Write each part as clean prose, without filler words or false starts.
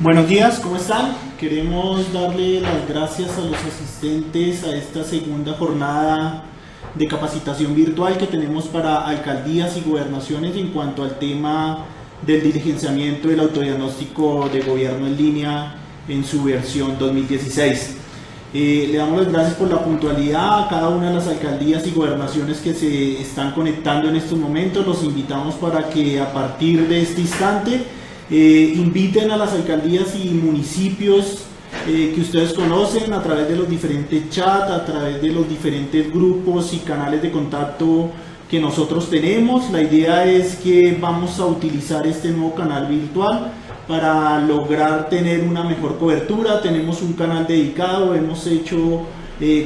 Buenos días, ¿cómo están? Queremos darle las gracias a los asistentes a esta segunda jornada de capacitación virtual que tenemos para alcaldías y gobernaciones en cuanto al tema del diligenciamiento del autodiagnóstico de gobierno en línea en su versión 2016. Le damos las gracias por la puntualidad a cada una de las alcaldías y gobernaciones que se están conectando en estos momentos. Los invitamos para que a partir de este instante inviten a las alcaldías y municipios que ustedes conocen a través de los diferentes chats, a través de los diferentes grupos y canales de contacto que nosotros tenemos. La idea es que vamos a utilizar este nuevo canal virtual para lograr tener una mejor cobertura. Tenemos un canal dedicado, hemos hecho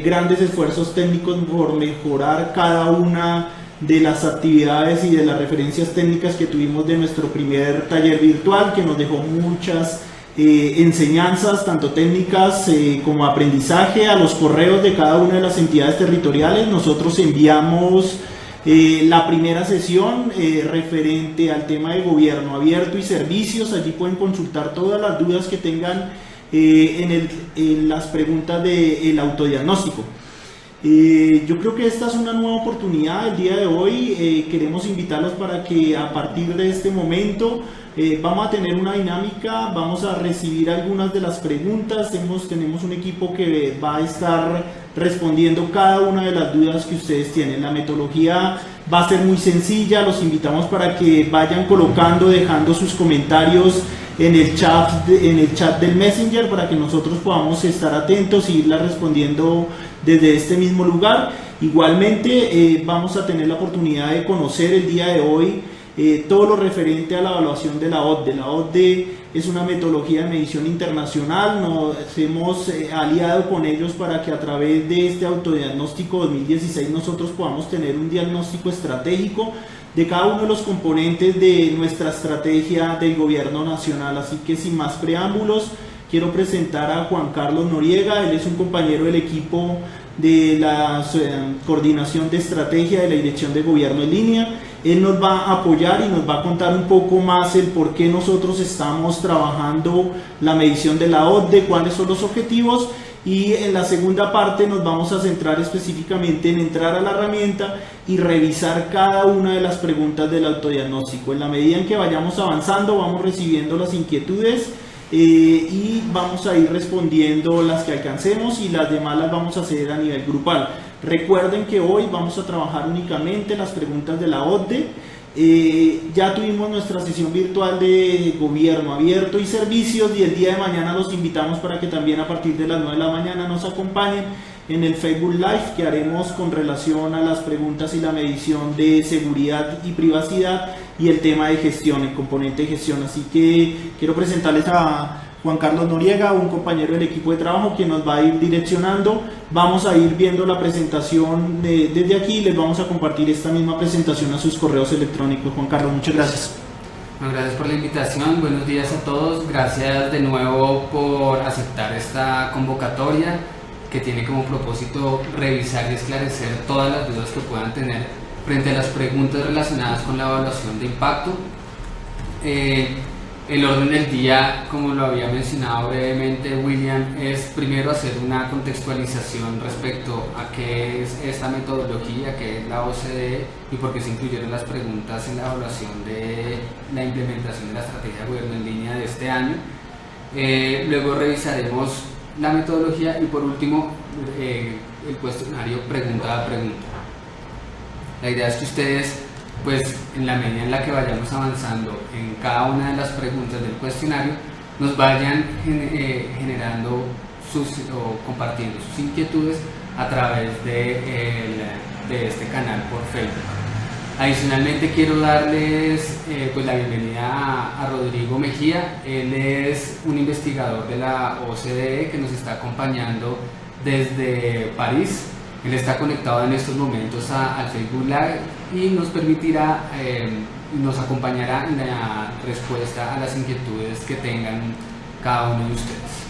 grandes esfuerzos técnicos por mejorar cada una de las actividades y de las referencias técnicas que tuvimos de nuestro primer taller virtual, que nos dejó muchas enseñanzas, tanto técnicas como aprendizaje. A los correos de cada una de las entidades territoriales nosotros enviamos la primera sesión referente al tema de gobierno abierto y servicios. Allí pueden consultar todas las dudas que tengan en las preguntas del autodiagnóstico. Yo creo que esta es una nueva oportunidad. El día de hoy queremos invitarlos para que a partir de este momento vamos a tener una dinámica, vamos a recibir algunas de las preguntas. Tenemos un equipo que va a estar respondiendo cada una de las dudas que ustedes tienen. La metodología va a ser muy sencilla. Los invitamos para que vayan colocando, dejando sus comentarios en el chat del Messenger para que nosotros podamos estar atentos y irla respondiendo desde este mismo lugar. Igualmente vamos a tener la oportunidad de conocer el día de hoy todo lo referente a la evaluación de la OCDE. La OCDE es una metodología de medición internacional. Nos hemos aliado con ellos para que a través de este autodiagnóstico 2016 nosotros podamos tener un diagnóstico estratégico de cada uno de los componentes de nuestra estrategia del gobierno nacional. Así que sin más preámbulos, quiero presentar a Juan Carlos Noriega. Él es un compañero del equipo de la coordinación de estrategia de la Dirección de Gobierno en Línea. Él nos va a apoyar y nos va a contar un poco más el por qué nosotros estamos trabajando la medición de la OCDE, cuáles son los objetivos, y en la segunda parte nos vamos a centrar específicamente en entrar a la herramienta y revisar cada una de las preguntas del autodiagnóstico. En la medida en que vayamos avanzando, vamos recibiendo las inquietudes y vamos a ir respondiendo las que alcancemos, y las demás las vamos a hacer a nivel grupal. Recuerden que hoy vamos a trabajar únicamente las preguntas de la OCDE. Ya tuvimos nuestra sesión virtual de gobierno abierto y servicios, y el día de mañana los invitamos para que también a partir de las 9 de la mañana nos acompañen en el Facebook Live que haremos con relación a las preguntas y la medición de seguridad y privacidad y el tema de gestión, el componente de gestión. Así que quiero presentarles a Juan Carlos Noriega, un compañero del equipo de trabajo que nos va a ir direccionando. Vamos a ir viendo la presentación desde aquí. Les vamos a compartir esta misma presentación a sus correos electrónicos. Juan Carlos, muchas gracias. Bueno, gracias por la invitación. Buenos días a todos. Gracias de nuevo por aceptar esta convocatoria que tiene como propósito revisar y esclarecer todas las dudas que puedan tener frente a las preguntas relacionadas con la evaluación de impacto. El orden del día, como lo había mencionado brevemente William, es primero hacer una contextualización respecto a qué es esta metodología, qué es la OCDE y por qué se incluyeron las preguntas en la evaluación de la implementación de la estrategia de gobierno en línea de este año. Luego revisaremos la metodología y por último el cuestionario pregunta a pregunta. La idea es que ustedes, pues en la medida en la que vayamos avanzando en cada una de las preguntas del cuestionario, nos vayan generando o compartiendo sus inquietudes a través de este canal por Facebook. Adicionalmente quiero darles pues la bienvenida a Rodrigo Mejía. Él es un investigador de la OCDE que nos está acompañando desde París. Él está conectado en estos momentos al Facebook Live y nos permitirá, nos acompañará en la respuesta a las inquietudes que tengan cada uno de ustedes.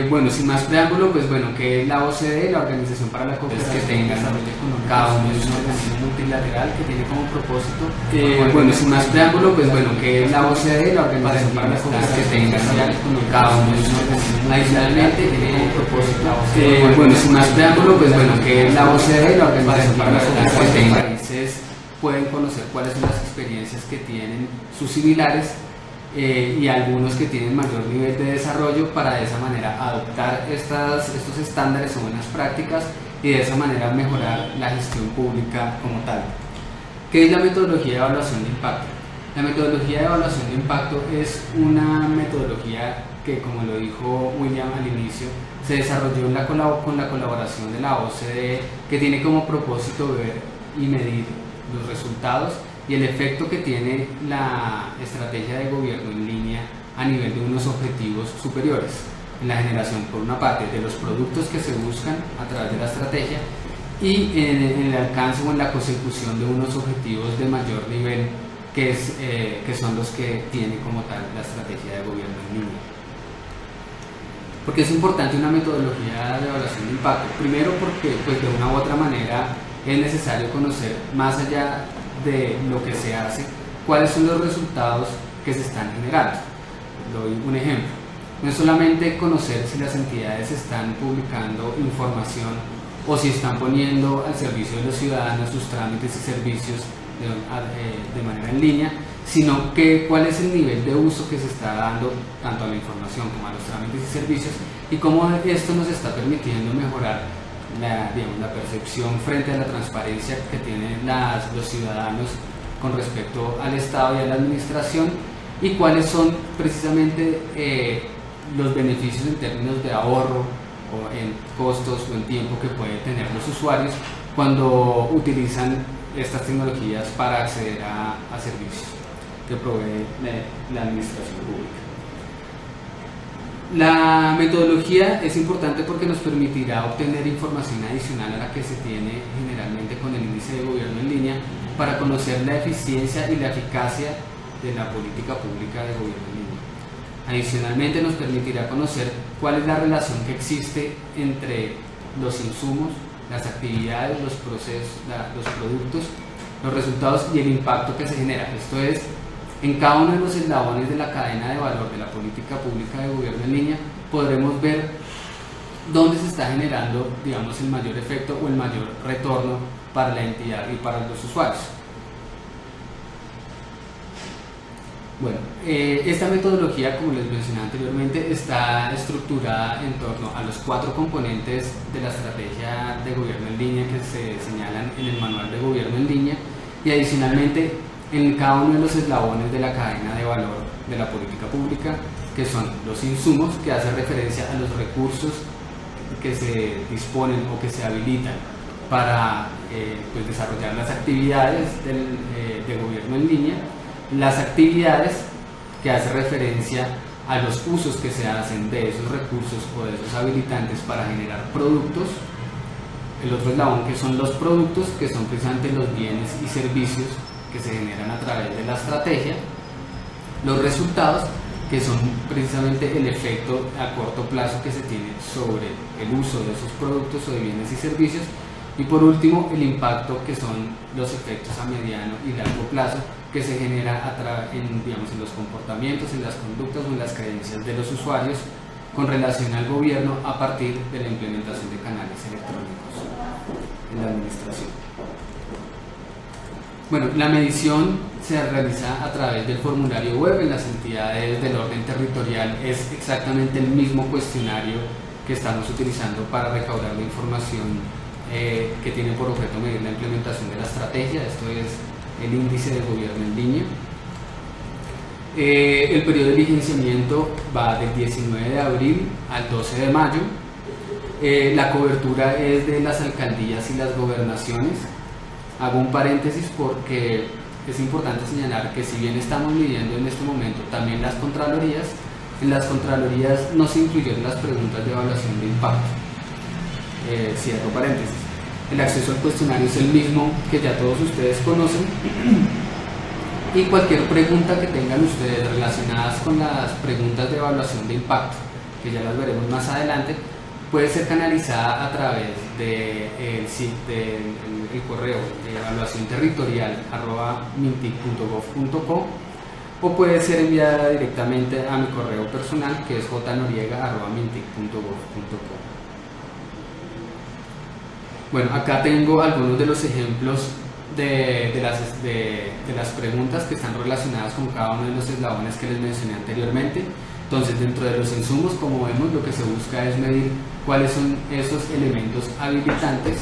Bueno, sin más preámbulo, pues bueno, que es la OCDE, la Organización para la Cooperación y Desarrollo Económico, cada uno es un organismo multilateral que tiene como propósito, bueno, sin más preámbulo, pues bueno, que es la OCDE, la Organización para la Cooperación y Desarrollo Económico, cada uno es un organismo adicionalmente tiene como propósito, bueno, sin más preámbulo, pues bueno, que es la OCDE, la Organización para la Cooperación y países pueden conocer cuáles son las experiencias que tienen sus similares y algunos que tienen mayor nivel de desarrollo para de esa manera adoptar estos estándares o buenas prácticas y de esa manera mejorar la gestión pública como tal. ¿Qué es la metodología de evaluación de impacto? La metodología de evaluación de impacto es una metodología que, como lo dijo William al inicio, se desarrolló con la colaboración de la OCDE, que tiene como propósito ver y medir los resultados y el efecto que tiene la estrategia de gobierno en línea a nivel de unos objetivos superiores, en la generación, por una parte, de los productos que se buscan a través de la estrategia y en el alcance o en la consecución de unos objetivos de mayor nivel que son los que tiene como tal la estrategia de gobierno en línea. ¿Por qué es importante una metodología de evaluación de impacto? Primero porque pues, de una u otra manera es necesario conocer, más allá de lo que se hace, cuáles son los resultados que se están generando. Doy un ejemplo. No es solamente conocer si las entidades están publicando información o si están poniendo al servicio de los ciudadanos sus trámites y servicios de manera en línea, sino que cuál es el nivel de uso que se está dando tanto a la información como a los trámites y servicios y cómo esto nos está permitiendo mejorar la percepción frente a la transparencia que tienen los ciudadanos con respecto al Estado y a la administración y cuáles son precisamente los beneficios en términos de ahorro o en costos o en tiempo que pueden tener los usuarios cuando utilizan estas tecnologías para acceder a servicios que provee la administración pública. La metodología es importante porque nos permitirá obtener información adicional a la que se tiene generalmente con el índice de gobierno en línea para conocer la eficiencia y la eficacia de la política pública de gobierno en línea. Adicionalmente nos permitirá conocer cuál es la relación que existe entre los insumos, las actividades, los procesos, los productos, los resultados y el impacto que se genera. Esto es, en cada uno de los eslabones de la cadena de valor de la política pública de gobierno en línea podremos ver dónde se está generando, digamos, el mayor efecto o el mayor retorno para la entidad y para los usuarios. Bueno, esta metodología, como les mencioné anteriormente, está estructurada en torno a los 4 componentes de la estrategia de gobierno en línea que se señalan en el manual de gobierno en línea y adicionalmente en cada uno de los eslabones de la cadena de valor de la política pública, que son los insumos, que hace referencia a los recursos que se disponen o que se habilitan para pues desarrollar las actividades de gobierno en línea, las actividades, que hace referencia a los usos que se hacen de esos recursos o de esos habilitantes para generar productos, el otro eslabón que son los productos, que son precisamente los bienes y servicios que se generan a través de la estrategia, los resultados, que son precisamente el efecto a corto plazo que se tiene sobre el uso de esos productos o de bienes y servicios, y por último el impacto, que son los efectos a mediano y largo plazo que se genera en los comportamientos, en las conductas o en las creencias de los usuarios con relación al gobierno a partir de la implementación de canales electrónicos en la administración. Bueno, la medición se realiza a través del formulario web en las entidades del orden territorial. Es exactamente el mismo cuestionario que estamos utilizando para recaudar la información que tiene por objeto medir la implementación de la estrategia. Esto es el índice de gobierno en línea. El periodo de licenciamiento va del 19 de abril al 12 de mayo. La cobertura es de las alcaldías y las gobernaciones. Hago un paréntesis porque es importante señalar que si bien estamos midiendo en este momento también las contralorías, en las contralorías no se incluyeron las preguntas de evaluación de impacto. Cierro paréntesis. El acceso al cuestionario es el mismo que ya todos ustedes conocen y cualquier pregunta que tengan ustedes relacionadas con las preguntas de evaluación de impacto que ya las veremos más adelante, puede ser canalizada a través del correo de evaluacionterritorial@mintic.gov.co, o puede ser enviada directamente a mi correo personal, que es jnoriega@mintic.gov.co. Bueno, acá tengo algunos de los ejemplos de las preguntas que están relacionadas con cada uno de los eslabones que les mencioné anteriormente. Entonces, dentro de los insumos, como vemos, lo que se busca es medir cuáles son esos elementos habilitantes.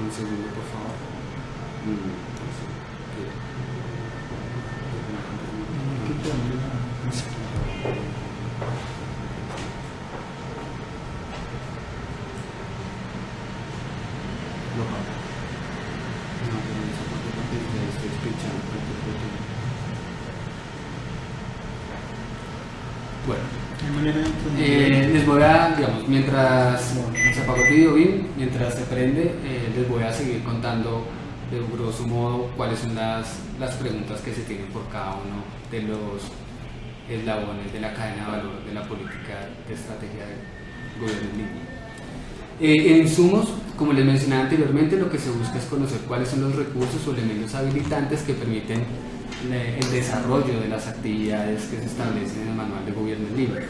Un segundo, por favor. Bueno, les voy a, digamos, mientras se apagó el video bien, mientras se prende, les voy a seguir contando de grosso modo cuáles son las preguntas que se tienen por cada uno de los eslabones de la cadena de valor de la política de estrategia de gobierno en línea. En insumos, como les mencioné anteriormente, lo que se busca es conocer cuáles son los recursos o elementos habilitantes que permiten el desarrollo de las actividades que se establecen en el manual de gobierno en línea.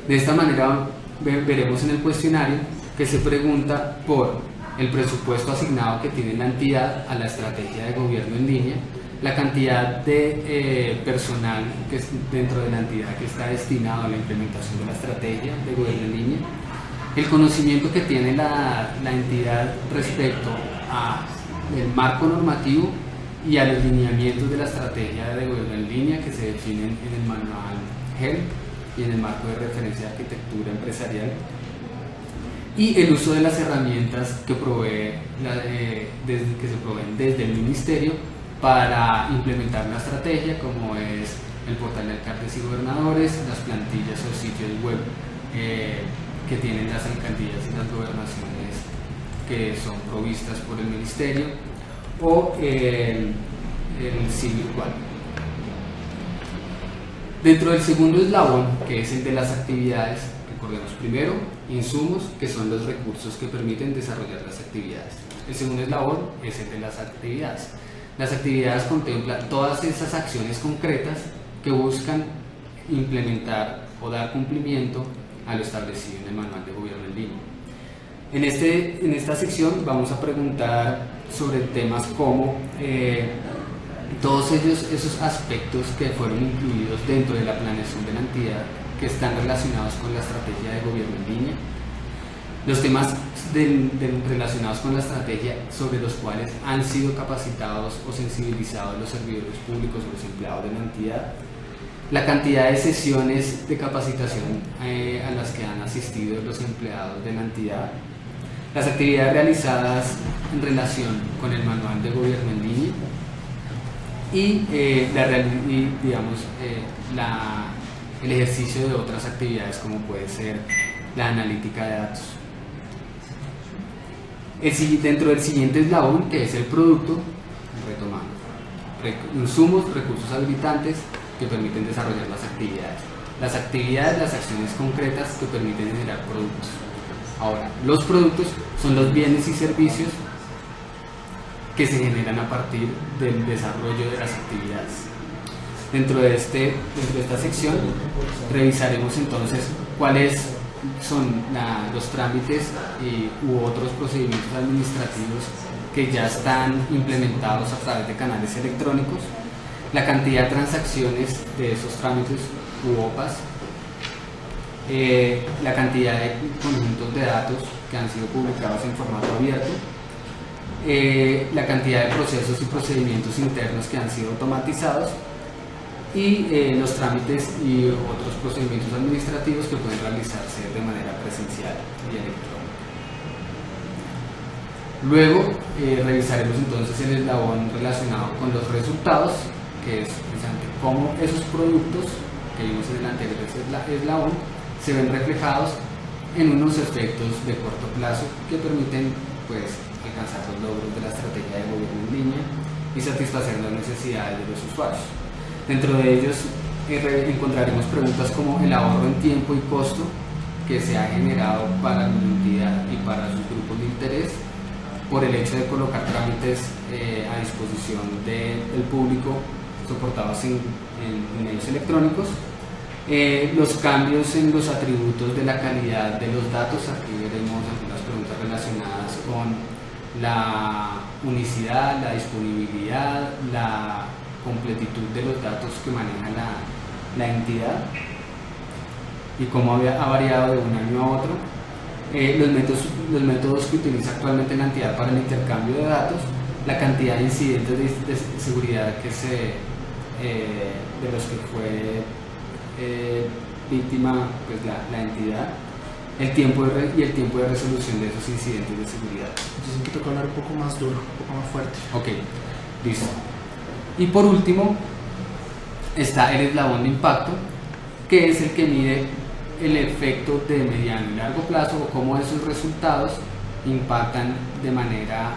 De esta manera veremos en el cuestionario que se pregunta por el presupuesto asignado que tiene la entidad a la estrategia de gobierno en línea, la cantidad de personal que es dentro de la entidad que está destinado a la implementación de la estrategia de gobierno en línea, el conocimiento que tiene la entidad respecto al marco normativo y a los lineamientos de la estrategia de gobierno en línea que se definen en el manual GEL y en el marco de referencia de arquitectura empresarial, y el uso de las herramientas que se proveen desde el ministerio para implementar la estrategia, como es el portal de alcaldes y gobernadores, las plantillas o sitios web que tienen las alcaldías y las gobernaciones que son provistas por el ministerio, o el SIG virtual. Dentro del segundo eslabón, que es el de las actividades, recordemos primero insumos, que son los recursos que permiten desarrollar las actividades. El segundo eslabón es el de las actividades. Las actividades contemplan todas esas acciones concretas que buscan implementar o dar cumplimiento a lo establecido en el manual de gobierno en línea. En esta sección vamos a preguntar sobre temas como todos esos aspectos que fueron incluidos dentro de la planeación de la entidad que están relacionados con la estrategia de gobierno en línea, los temas relacionados con la estrategia sobre los cuales han sido capacitados o sensibilizados los servidores públicos o los empleados de la entidad, la cantidad de sesiones de capacitación a las que han asistido los empleados de la entidad, las actividades realizadas en relación con el manual de gobierno en línea y el ejercicio de otras actividades como puede ser la analítica de datos. Dentro del siguiente eslabón, que es el producto, retomando, insumos, recursos habilitantes que permiten desarrollar las actividades, las acciones concretas que permiten generar productos. Ahora, los productos son los bienes y servicios que se generan a partir del desarrollo de las actividades. Dentro de esta sección revisaremos entonces cuáles son los trámites u otros procedimientos administrativos que ya están implementados a través de canales electrónicos, la cantidad de transacciones de esos trámites u OPAs, la cantidad de conjuntos de datos que han sido publicados en formato abierto, la cantidad de procesos y procedimientos internos que han sido automatizados y los trámites y otros procedimientos administrativos que pueden realizarse de manera presencial y electrónica. Luego revisaremos entonces el eslabón relacionado con los resultados, que es precisamente cómo esos productos que vimos en el anterior eslabón se ven reflejados en unos efectos de corto plazo que permiten alcanzar los logros de la estrategia de gobierno en línea y satisfacer las necesidades de los usuarios. Dentro de ellos encontraremos preguntas como el ahorro en tiempo y costo que se ha generado para la entidad y para sus grupos de interés por el hecho de colocar trámites a disposición del público soportados en medios electrónicos. Los cambios en los atributos de la calidad de los datos, aquí veremos algunas preguntas relacionadas con la unicidad, la disponibilidad, la completitud de los datos que maneja la entidad y cómo ha variado de un año a otro. Los métodos que utiliza actualmente la entidad para el intercambio de datos, la cantidad de incidentes de seguridad de los que fue víctima pues, la entidad, el tiempo de resolución de esos incidentes de seguridad. Dicen que toca hablar un poco más duro, un poco más fuerte. Ok, listo. Y por último está el eslabón de impacto, que es el que mide el efecto de mediano y largo plazo o cómo esos resultados impactan de manera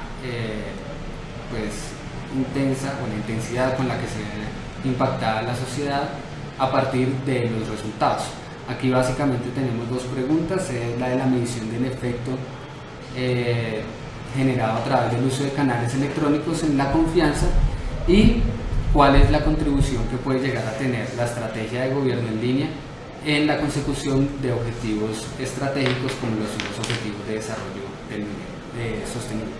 pues, intensa o la intensidad con la que se ve impactada la sociedad a partir de los resultados. Aquí básicamente tenemos dos preguntas, es la de la medición del efecto generado a través del uso de canales electrónicos en la confianza y cuál es la contribución que puede llegar a tener la estrategia de gobierno en línea en la consecución de objetivos estratégicos como los objetivos de desarrollo sostenible.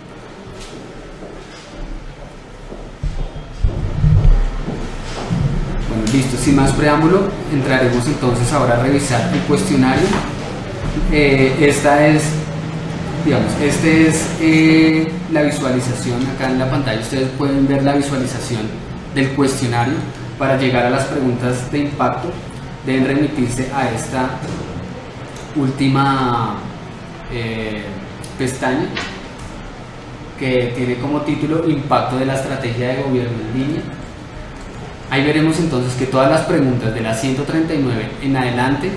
Bueno, listo, sin más preámbulo, entraremos entonces ahora a revisar el cuestionario. Esta es la visualización. Acá en la pantalla ustedes pueden ver la visualización del cuestionario. Para llegar a las preguntas de impacto deben remitirse a esta última pestaña que tiene como título Impacto de la estrategia de gobierno en línea. Ahí veremos entonces que todas las preguntas de la 139 en adelante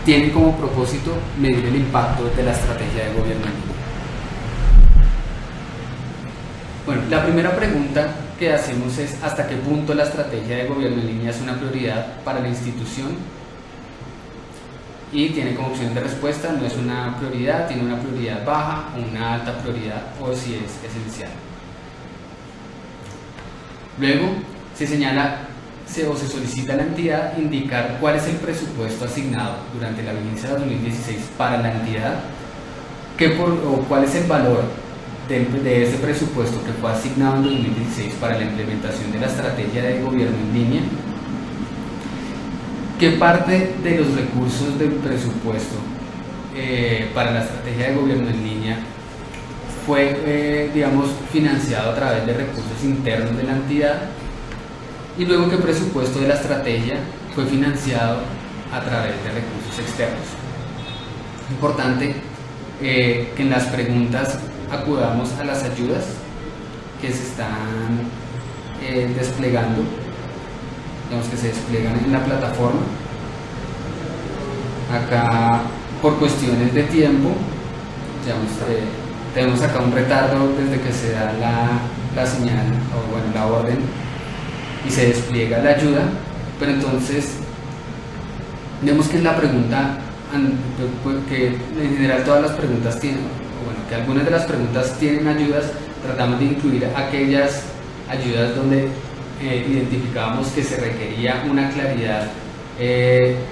tienen como propósito medir el impacto de la estrategia de gobierno en línea. Bueno, la primera pregunta que hacemos es ¿hasta qué punto la estrategia de gobierno en línea es una prioridad para la institución? Y tiene como opción de respuesta, no es una prioridad, tiene una prioridad baja, una alta prioridad o si es esencial. Luego se señala o se solicita a la entidad indicar cuál es el presupuesto asignado durante la vigencia de 2016 para la entidad, o cuál es el valor de ese presupuesto que fue asignado en 2016 para la implementación de la estrategia de gobierno en línea, qué parte de los recursos del presupuesto para la estrategia de gobierno en línea fue financiado a través de recursos internos de la entidad, y luego qué presupuesto de la estrategia fue financiado a través de recursos externos. Es importante que en las preguntas acudamos a las ayudas que se están desplegando, que se despliegan en la plataforma. Acá, por cuestiones de tiempo, tenemos acá un retardo desde que se da la señal o la orden y se despliega la ayuda, pero entonces vemos que en la pregunta, que en general todas las preguntas tienen, que algunas de las preguntas tienen ayudas, tratamos de incluir aquellas ayudas donde identificábamos que se requería una claridad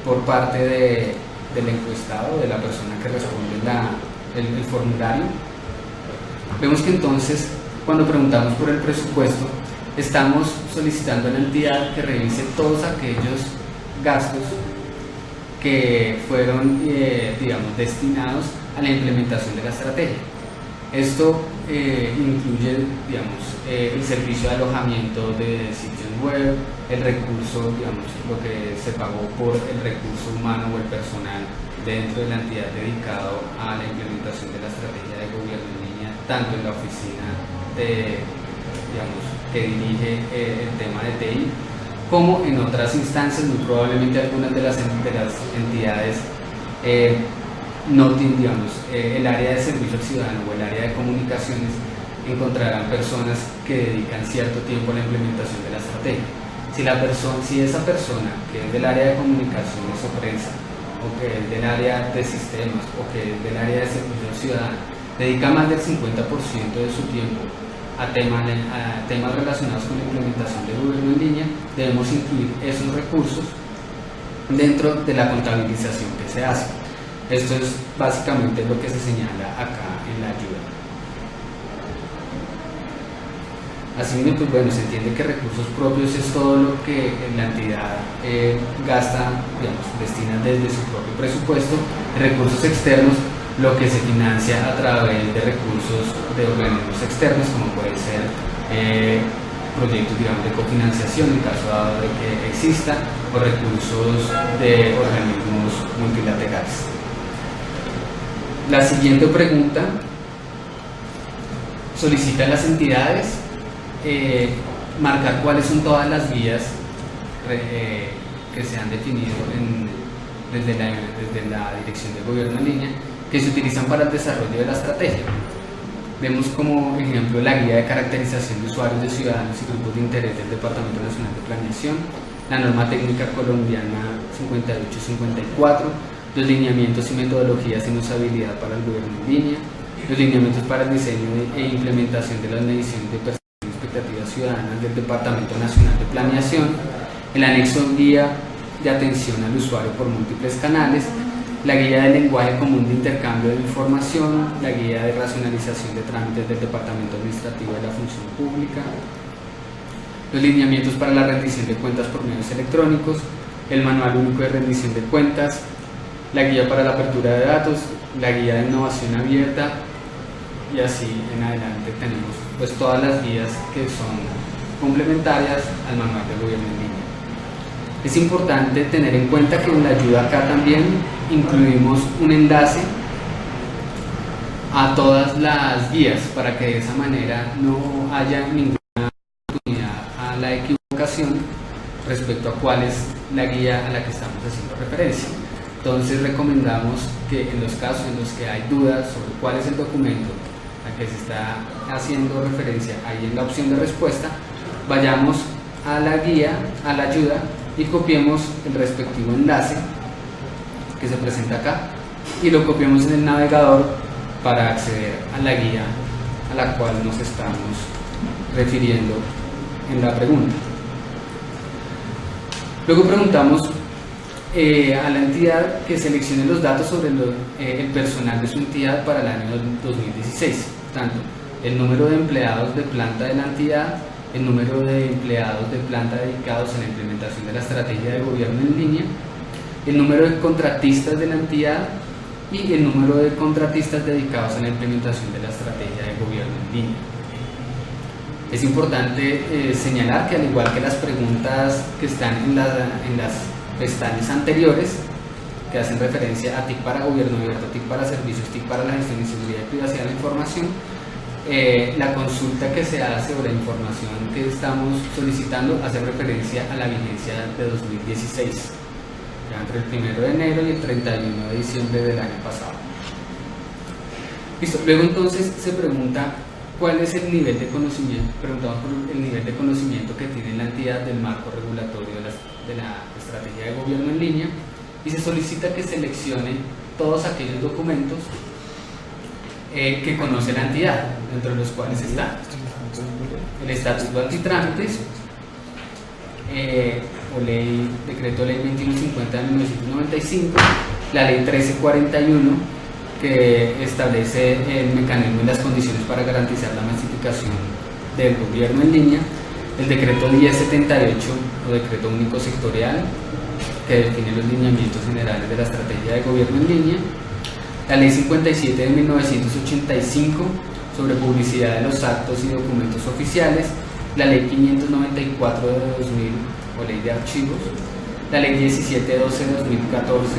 por parte del encuestado, de la persona que responde el formulario. Vemos que entonces cuando preguntamos por el presupuesto estamos solicitando a la entidad que revise todos aquellos gastos que fueron destinados a la implementación de la estrategia. Esto incluye el servicio de alojamiento de sitios web, el recurso, lo que se pagó por el recurso humano o el personal dentro de la entidad dedicado a la implementación de la estrategia de gobierno en línea, tanto en la oficina que dirige el tema de TI, como en otras instancias. Muy probablemente algunas de las entidades el área de servicio al ciudadano o el área de comunicaciones encontrarán personas que dedican cierto tiempo a la implementación de la estrategia. si esa persona que es del área de comunicaciones o prensa, o que es del área de sistemas, o que es del área de servicio ciudadano, dedica más del 50% de su tiempo a temas relacionados con la implementación de gobierno en línea, debemos incluir esos recursos dentro de la contabilización que se hace. Esto es básicamente lo que se señala acá en la ayuda. Asimismo, pues bueno, se entiende que recursos propios es todo lo que la entidad gasta, digamos, destina desde su propio presupuesto. Recursos externos, lo que se financia a través de recursos de organismos externos, como puede ser proyectos, digamos, de cofinanciación en caso dado de que exista, o recursos de organismos multilaterales. La siguiente pregunta solicita a las entidades marcar cuáles son todas las guías que se han definido desde la Dirección de Gobierno en Línea que se utilizan para el desarrollo de la estrategia. Vemos como ejemplo la guía de caracterización de usuarios, de ciudadanos y grupos de interés del Departamento Nacional de Planeación, la norma técnica colombiana 58-54, los lineamientos y metodologías en usabilidad para el gobierno en línea, los lineamientos para el diseño e implementación de las mediciones de percepción y expectativas ciudadanas del Departamento Nacional de Planeación, el anexo guía de atención al usuario por múltiples canales, la guía de lenguaje común de intercambio de información, la guía de racionalización de trámites del Departamento Administrativo de la Función Pública, los lineamientos para la rendición de cuentas por medios electrónicos, el manual único de rendición de cuentas, la guía para la apertura de datos, la guía de innovación abierta, y así en adelante tenemos pues todas las guías que son complementarias al manual de gobierno en línea. Es importante tener en cuenta que en la ayuda acá también incluimos un enlace a todas las guías para que de esa manera no haya ninguna oportunidad a la equivocación respecto a cuál es la guía a la que estamos haciendo referencia. Entonces recomendamos que en los casos en los que hay dudas sobre cuál es el documento a que se está haciendo referencia ahí en la opción de respuesta, vayamos a la guía, a la ayuda, y copiemos el respectivo enlace que se presenta acá y lo copiemos en el navegador para acceder a la guía a la cual nos estamos refiriendo en la pregunta. Luego preguntamos a la entidad que seleccione los datos sobre el personal de su entidad para el año 2016, tanto el número de empleados de planta de la entidad, el número de empleados de planta dedicados a la implementación de la estrategia de gobierno en línea, el número de contratistas de la entidad y el número de contratistas dedicados a la implementación de la estrategia de gobierno en línea. Es importante señalar que al igual que las preguntas que están en las pestañas anteriores, que hacen referencia a TIC para gobierno abierto, TIC para servicios, TIC para la gestión y seguridad y privacidad de la información, la consulta que se hace o la información que estamos solicitando hace referencia a la vigencia de 2016, ya entre el 1 de enero y el 31 de diciembre del año pasado. Listo. Luego entonces se pregunta cuál es el nivel de conocimiento, preguntamos por el nivel de conocimiento que tiene la entidad del marco regulatorio de la estrategia de gobierno en línea, y se solicita que seleccione todos aquellos documentos que conoce la entidad, dentro de los cuales está el Estatuto Antitrámites, o Decreto Ley 2150 de 1995, la Ley 1341, que establece el mecanismo y las condiciones para garantizar la masificación del gobierno en línea, el Decreto 1078 o Decreto Único Sectorial, que define los lineamientos generales de la estrategia de gobierno en línea, la Ley 57 de 1985 sobre publicidad de los actos y documentos oficiales, la Ley 594 de 2000 o Ley de Archivos, la Ley 1712 de 2014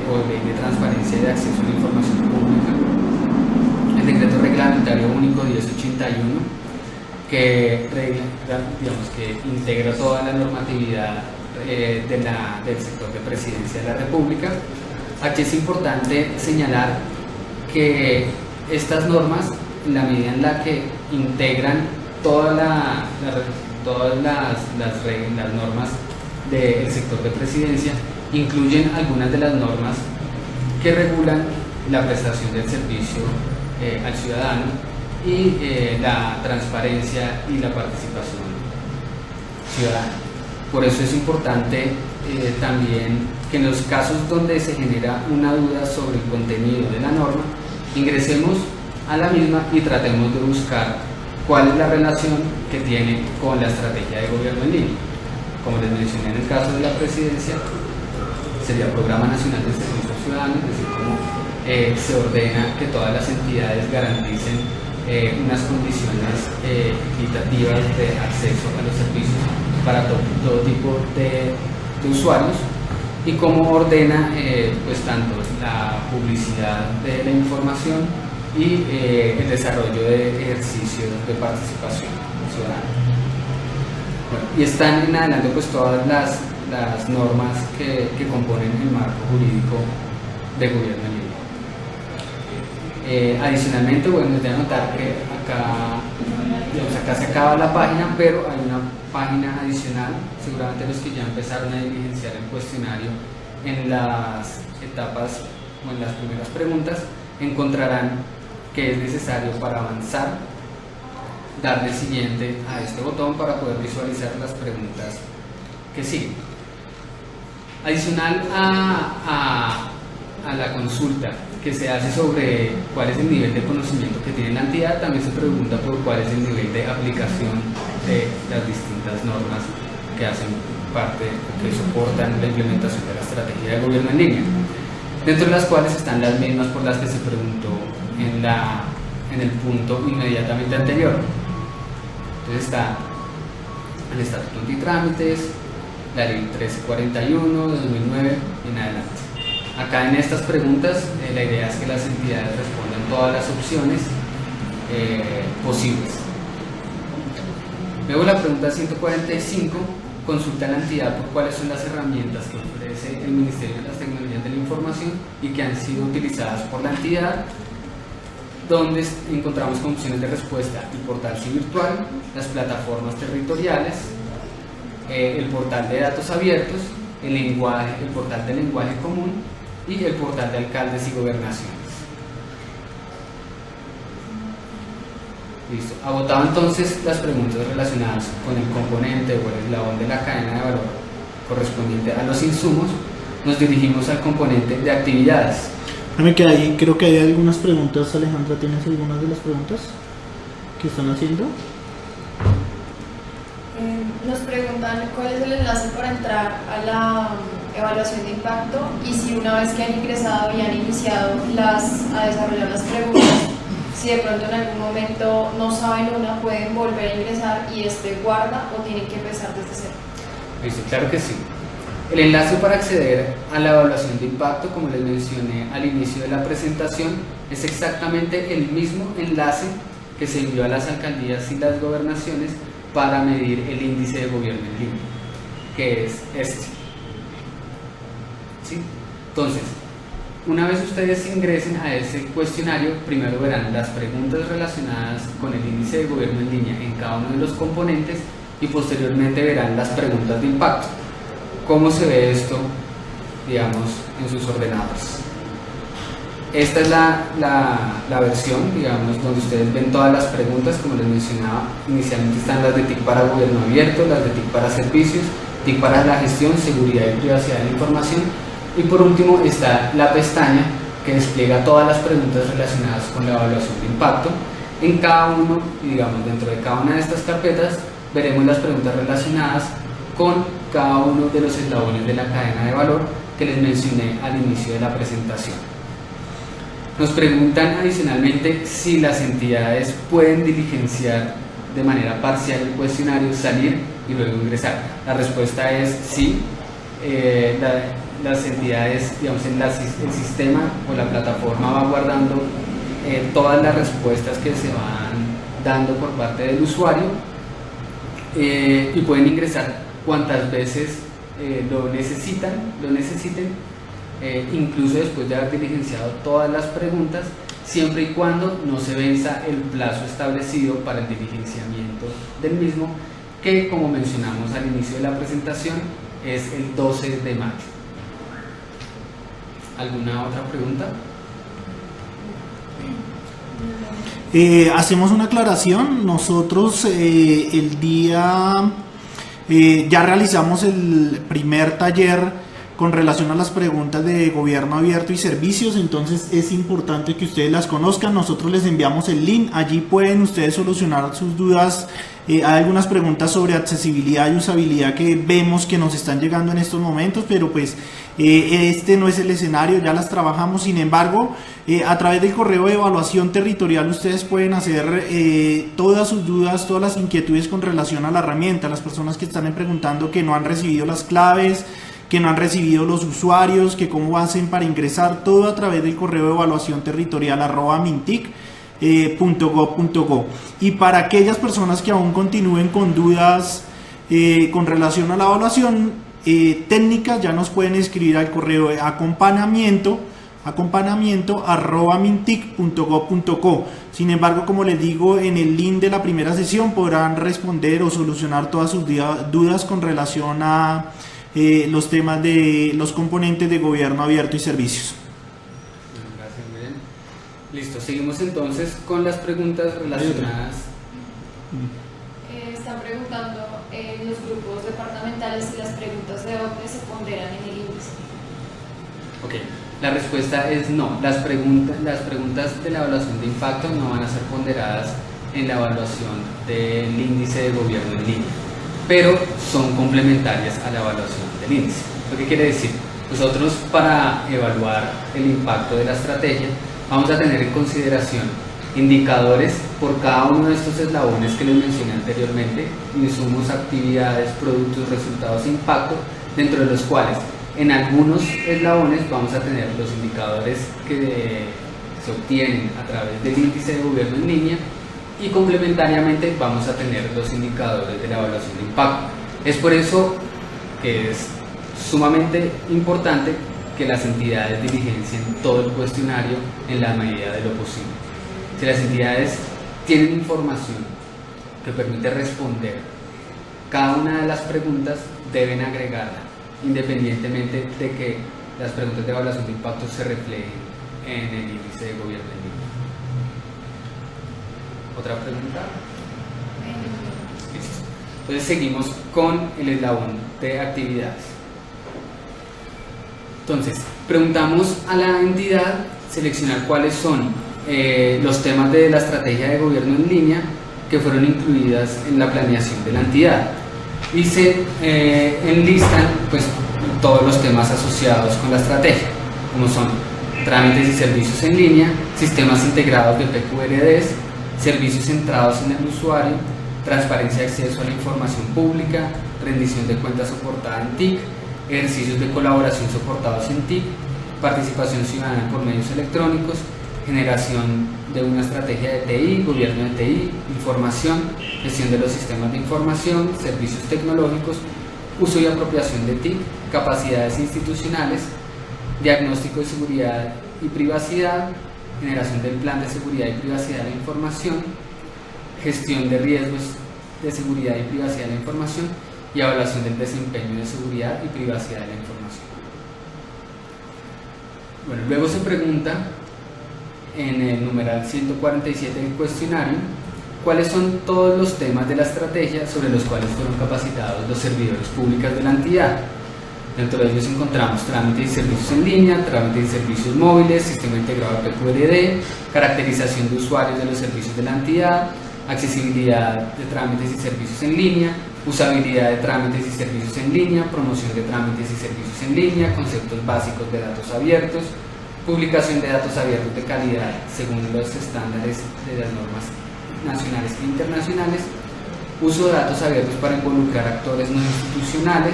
o Ley de Transparencia y de Acceso a la Información Pública, el Decreto Reglamentario Único 1081 que integra toda la normatividad del sector de Presidencia de la República. Aquí es importante señalar que estas normas, en la medida en la que integran todo todas las reglas, las normas del sector de presidencia, incluyen algunas de las normas que regulan la prestación del servicio al ciudadano y la transparencia y la participación ciudadana. Por eso es importante también que en los casos donde se genera una duda sobre el contenido de la norma, ingresemos a la misma y tratemos de buscar cuál es la relación que tiene con la estrategia de gobierno en línea. Como les mencioné en el caso de la presidencia, sería Programa Nacional de Servicio Ciudadano, es decir, cómo se ordena que todas las entidades garanticen unas condiciones equitativas de acceso a los servicios para todo tipo de usuarios, y cómo ordena pues tanto la publicidad de la información y el desarrollo de ejercicios de participación ciudadana. Bueno, y están en adelante pues todas las normas que componen el marco jurídico de gobierno en línea. Adicionalmente, bueno, les voy a notar que acá se acaba la página, pero hay una página adicional. Seguramente los que ya empezaron a diligenciar el cuestionario en las etapas o en las primeras preguntas encontrarán que es necesario para avanzar darle siguiente a este botón para poder visualizar las preguntas que siguen. Adicional a la consulta que se hace sobre cuál es el nivel de conocimiento que tiene la entidad, también se pregunta por cuál es el nivel de aplicación de las distintas normas que hacen parte, que soportan la implementación de la estrategia de gobierno en línea, dentro de las cuales están las mismas por las que se preguntó en el punto inmediatamente anterior. Entonces está el Estatuto Antitrámites, la Ley 1341 de 2009 y en adelante. Acá en estas preguntas la idea es que las entidades respondan todas las opciones posibles. Luego la pregunta 145 consulta a la entidad por cuáles son las herramientas que ofrece el Ministerio de las Tecnologías de la Información y que han sido utilizadas por la entidad, donde encontramos como opciones de respuesta el portal Sí Virtual, las plataformas territoriales, el portal de datos abiertos, el portal de lenguaje común y el portal de alcaldes y gobernaciones. Listo. Agotado entonces las preguntas relacionadas con el componente o el eslabón de la cadena de valor correspondiente a los insumos, nos dirigimos al componente de actividades. Creo que hay algunas preguntas. Alejandra, ¿tienes algunas de las preguntas que están haciendo? Nos preguntan cuál es el enlace para entrar a la evaluación de impacto y si una vez que han ingresado y han iniciado a desarrollar las preguntas, si de pronto en algún momento no saben una, pueden volver a ingresar y guarda o tienen que empezar desde cero. Listo, claro que sí. El enlace para acceder a la evaluación de impacto, como les mencioné al inicio de la presentación, es exactamente el mismo enlace que se envió a las alcaldías y las gobernaciones para medir el índice de gobierno en línea, que es este. ¿Sí? Entonces, una vez ustedes ingresen a ese cuestionario, primero verán las preguntas relacionadas con el índice de gobierno en línea en cada uno de los componentes y posteriormente verán las preguntas de impacto. ¿Cómo se ve esto, digamos, en sus ordenadores? Esta es la versión, digamos, donde ustedes ven todas las preguntas. Como les mencionaba, inicialmente están las de TIC para gobierno abierto, las de TIC para servicios, TIC para la gestión, seguridad y privacidad de la información, y por último está la pestaña que despliega todas las preguntas relacionadas con la evaluación de impacto. En cada uno, digamos, dentro de cada una de estas carpetas, veremos las preguntas relacionadas con cada uno de los eslabones de la cadena de valor que les mencioné al inicio de la presentación. Nos preguntan adicionalmente si las entidades pueden diligenciar de manera parcial el cuestionario, salir y luego ingresar. La respuesta es sí. Las entidades, digamos, el sistema o la plataforma va guardando todas las respuestas que se van dando por parte del usuario y pueden ingresar cuantas veces lo necesiten, incluso después de haber diligenciado todas las preguntas, siempre y cuando no se venza el plazo establecido para el diligenciamiento del mismo, que, como mencionamos al inicio de la presentación, es el 12 de mayo. ¿Alguna otra pregunta? Hacemos una aclaración. Nosotros el día ya realizamos el primer taller con relación a las preguntas de gobierno abierto y servicios, entonces es importante que ustedes las conozcan. Nosotros les enviamos el link, allí pueden ustedes solucionar sus dudas. Hay algunas preguntas sobre accesibilidad y usabilidad que vemos que nos están llegando en estos momentos, pero pues este no es el escenario, ya las trabajamos. Sin embargo, a través del correo de evaluación territorial ustedes pueden hacer todas sus dudas, todas las inquietudes con relación a la herramienta. Las personas que están preguntando que no han recibido las claves, que no han recibido los usuarios, que cómo hacen para ingresar, todo a través del correo de evaluación territorial @mintic.gov.go. Y para aquellas personas que aún continúen con dudas con relación a la evaluación técnica, ya nos pueden escribir al correo de acompañamiento @mintic.gov.co. Sin embargo, como les digo, en el link de la primera sesión podrán responder o solucionar todas sus dudas con relación a los temas de los componentes de gobierno abierto y servicios. Gracias, muy bien. Listo, seguimos entonces con las preguntas relacionadas. Están preguntando los grupos departamentales si las preguntas de OCDE se ponderan en el índice. Ok, la respuesta es no. Las preguntas de la evaluación de impacto no van a ser ponderadas en la evaluación del índice de gobierno en línea, pero son complementarias a la evaluación del índice. ¿Lo que quiere decir? Nosotros, para evaluar el impacto de la estrategia, vamos a tener en consideración indicadores por cada uno de estos eslabones que les mencioné anteriormente: insumos, actividades, productos, resultados e impacto, dentro de los cuales en algunos eslabones vamos a tener los indicadores que se obtienen a través del índice de gobierno en línea, y complementariamente vamos a tener los indicadores de la evaluación de impacto. Es por eso que es sumamente importante que las entidades diligencien todo el cuestionario en la medida de lo posible. Si las entidades tienen información que permite responder cada una de las preguntas, deben agregarla, independientemente de que las preguntas de evaluación de impacto se reflejen en el índice de gobierno en línea. ¿Otra pregunta? Listo. Entonces seguimos con el eslabón de actividades. Entonces, preguntamos a la entidad seleccionar cuáles son los temas de la estrategia de gobierno en línea que fueron incluidas en la planeación de la entidad, y se enlistan pues todos los temas asociados con la estrategia, como son trámites y servicios en línea, sistemas integrados de PQRDs, servicios centrados en el usuario, transparencia de acceso a la información pública, rendición de cuentas soportada en TIC, ejercicios de colaboración soportados en TIC, participación ciudadana por medios electrónicos, generación de una estrategia de TI, gobierno de TI, información, gestión de los sistemas de información, servicios tecnológicos, uso y apropiación de TIC, capacidades institucionales, diagnóstico de seguridad y privacidad, generación del plan de seguridad y privacidad de la información, gestión de riesgos de seguridad y privacidad de la información, y evaluación del desempeño de seguridad y privacidad de la información. Bueno, luego se pregunta en el numeral 147 del cuestionario cuáles son todos los temas de la estrategia sobre los cuales fueron capacitados los servidores públicos de la entidad. Dentro de ellos encontramos trámites y servicios en línea, trámites y servicios móviles, sistema integrado de PQRD, caracterización de usuarios de los servicios de la entidad, accesibilidad de trámites y servicios en línea, usabilidad de trámites y servicios en línea, promoción de trámites y servicios en línea, conceptos básicos de datos abiertos, publicación de datos abiertos de calidad según los estándares de las normas nacionales e internacionales, uso de datos abiertos para involucrar actores no institucionales,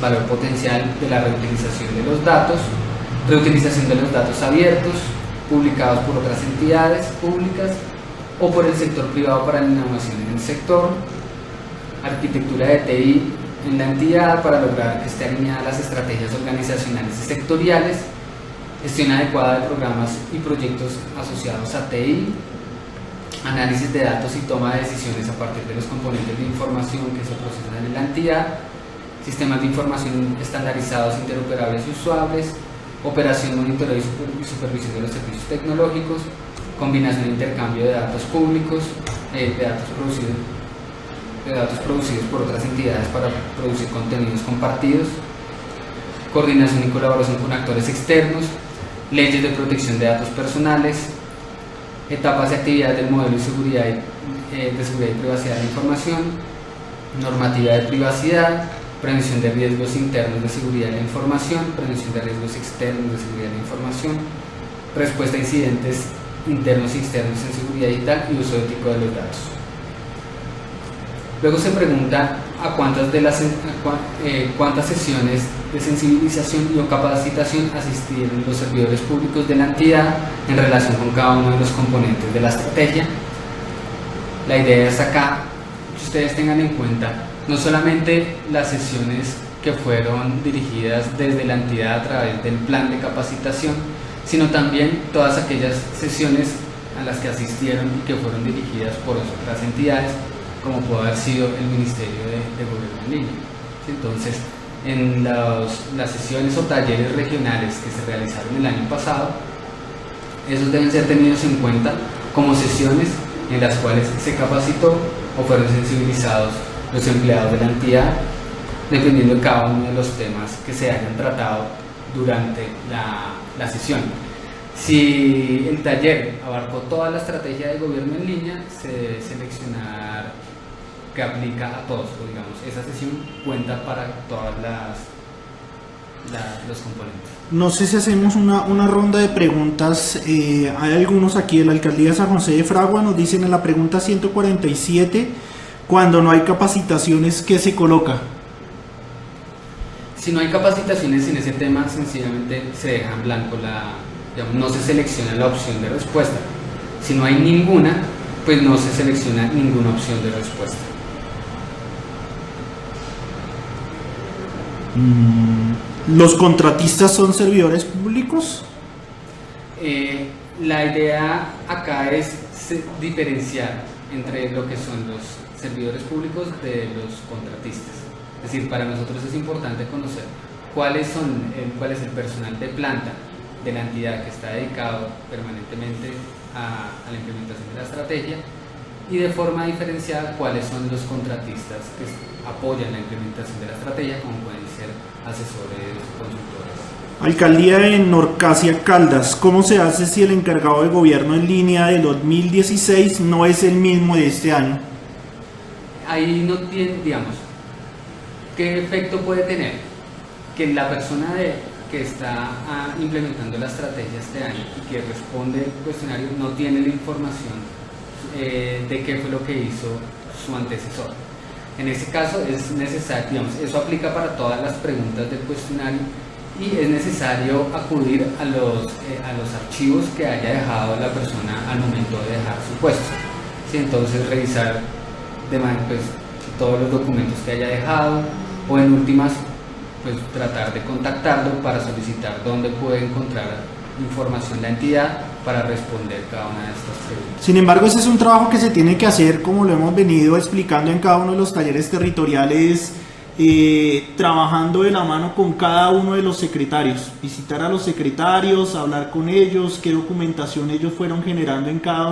valor potencial de la reutilización de los datos, reutilización de los datos abiertos, publicados por otras entidades públicas o por el sector privado para la innovación en el sector, arquitectura de TI en la entidad para lograr que esté alineada a las estrategias organizacionales y sectoriales, gestión adecuada de programas y proyectos asociados a TI, análisis de datos y toma de decisiones a partir de los componentes de información que se procesan en la entidad, sistemas de información estandarizados, interoperables y usables, operación, monitoreo y supervisión de los servicios tecnológicos, combinación e intercambio de datos públicos, de datos producidos por otras entidades para producir contenidos compartidos, coordinación y colaboración con actores externos, leyes de protección de datos personales, etapas de actividad del modelo de seguridad y privacidad de la información, normativa de privacidad, prevención de riesgos internos de seguridad de la información, prevención de riesgos externos de seguridad de la información, respuesta a incidentes internos y externos en seguridad digital y uso ético de los datos. Luego se pregunta cuántas sesiones de sensibilización y o capacitación asistieron los servidores públicos de la entidad en relación con cada uno de los componentes de la estrategia. La idea es acá que ustedes tengan en cuenta no solamente las sesiones que fueron dirigidas desde la entidad a través del plan de capacitación, sino también todas aquellas sesiones a las que asistieron y que fueron dirigidas por otras entidades, como puede haber sido el Ministerio de Gobierno en Línea. Entonces, en las sesiones o talleres regionales que se realizaron el año pasado, esos deben ser tenidos en cuenta como sesiones en las cuales se capacitó o fueron sensibilizados los empleados de la entidad, dependiendo de cada uno de los temas que se hayan tratado durante la sesión. Si el taller abarcó toda la estrategia de gobierno en línea, se debe seleccionar que aplica a todos, o digamos, esa sesión cuenta para todas los componentes. No sé si hacemos una ronda de preguntas. Hay algunos aquí de la Alcaldía de San José de Fragua, nos dicen en la pregunta 147, cuando no hay capacitaciones, ¿qué se coloca? Si no hay capacitaciones en ese tema, sencillamente se deja en blanco, digamos, no se selecciona la opción de respuesta. Si no hay ninguna, pues no se selecciona ninguna opción de respuesta. ¿Los contratistas son servidores públicos? La idea acá es diferenciar entre lo que son los servidores públicos de los contratistas. Es decir, para nosotros es importante conocer cuál es el personal de planta de la entidad que está dedicado permanentemente a la implementación de la estrategia, y de forma diferenciada cuáles son los contratistas que apoyan la implementación de la estrategia, como pueden ser asesores, consultores. Alcaldía de Norcasia Caldas, ¿cómo se hace si el encargado de gobierno en línea del 2016 no es el mismo de este año? Ahí no tiene, digamos, ¿qué efecto puede tener? Que la persona que está implementando la estrategia este año y que responde el cuestionario no tiene la información de qué fue lo que hizo su antecesor. En ese caso es necesario, digamos, eso aplica para todas las preguntas del cuestionario, y es necesario acudir a los archivos que haya dejado la persona al momento de dejar su puesto. ¿Sí? Entonces revisar pues, todos los documentos que haya dejado, o en últimas pues tratar de contactarlo para solicitar dónde puede encontrar información la entidad para responder cada una de estas preguntas. Sin embargo, ese es un trabajo que se tiene que hacer, como lo hemos venido explicando en cada uno de los talleres territoriales, trabajando de la mano con cada uno de los secretarios, visitar a los secretarios, hablar con ellos, qué documentación ellos fueron generando en cada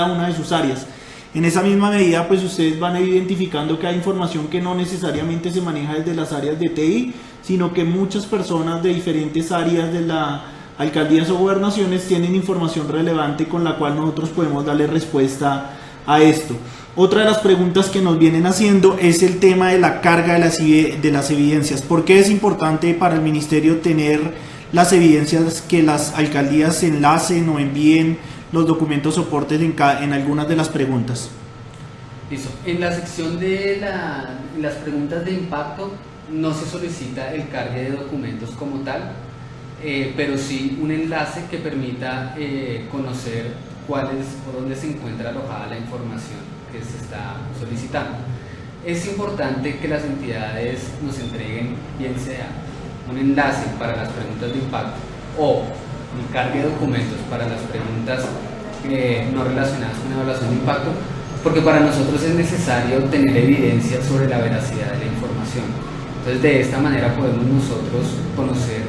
una de sus áreas. En esa misma medida, pues ustedes van a ir identificando que hay información que no necesariamente se maneja desde las áreas de TI, sino que muchas personas de diferentes áreas de la alcaldías o gobernaciones tienen información relevante con la cual nosotros podemos darle respuesta a esto. Otra de las preguntas que nos vienen haciendo es el tema de la carga de las evidencias. ¿Por qué es importante para el ministerio tener las evidencias que las alcaldías enlacen o envíen los documentos soportes en algunas de las preguntas? Listo. En la sección de las preguntas de impacto no se solicita el cargue de documentos como tal, pero sí un enlace que permita conocer cuál es o dónde se encuentra alojada la información que se está solicitando. Es importante que las entidades nos entreguen, bien sea un enlace para las preguntas de impacto o un cargue de documentos para las preguntas no relacionadas con evaluación de impacto, porque para nosotros es necesario tener evidencia sobre la veracidad de la información. Entonces, de esta manera podemos nosotros conocer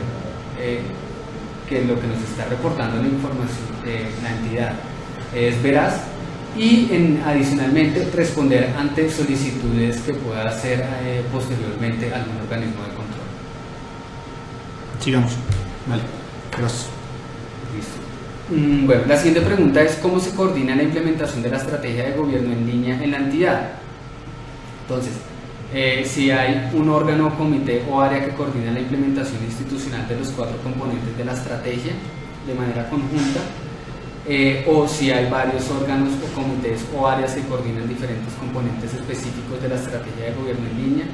que lo que nos está reportando la información, la entidad, es veraz, y adicionalmente responder ante solicitudes que pueda hacer posteriormente algún organismo de control. Sigamos. Vale, gracias. Listo. Bueno, la siguiente pregunta es: ¿cómo se coordina la implementación de la estrategia de gobierno en línea en la entidad? Entonces, si hay un órgano, comité o área que coordina la implementación institucional de los 4 componentes de la estrategia de manera conjunta, o si hay varios órganos o comités o áreas que coordinan diferentes componentes específicos de la estrategia de gobierno en línea,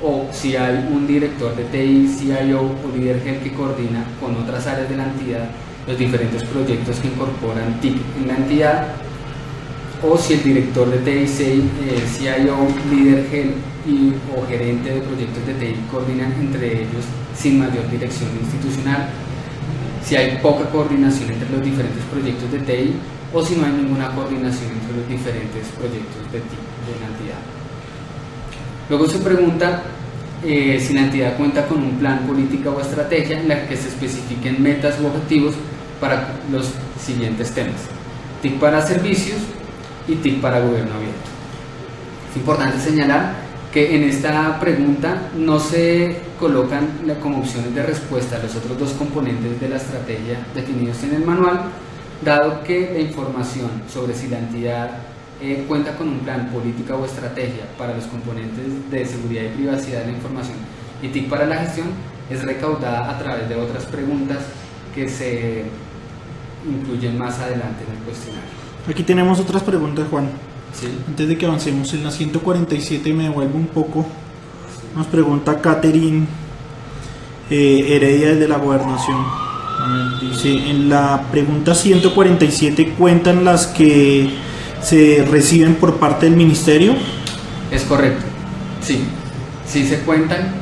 o si hay un director de TI, CIO o líder GEL que coordina con otras áreas de la entidad los diferentes proyectos que incorporan TIC en la entidad, o si el director de TI, CIO, líder GEL o gerente de proyectos de TI coordinan entre ellos sin mayor dirección institucional, si hay poca coordinación entre los diferentes proyectos de TI, o si no hay ninguna coordinación entre los diferentes proyectos de TI de la entidad. Luego se pregunta si la entidad cuenta con un plan, política o estrategia en la que se especifiquen metas u objetivos para los siguientes temas: TIC para servicios y TIC para gobierno abierto. Es importante señalar que en esta pregunta no se colocan como opciones de respuesta los otros 2 componentes de la estrategia definidos en el manual, dado que la información sobre si la entidad cuenta con un plan, política o estrategia para los componentes de seguridad y privacidad de la información y TIC para la gestión es recaudada a través de otras preguntas que se incluyen más adelante en el cuestionario. Aquí tenemos otras preguntas, Juan. ¿Sí? Antes de que avancemos en la 147, me devuelvo un poco. Nos pregunta Catherine Heredia desde la Gobernación. A ver, dice, en la pregunta 147, ¿cuentan las que se reciben por parte del ministerio? Es correcto, sí se cuentan,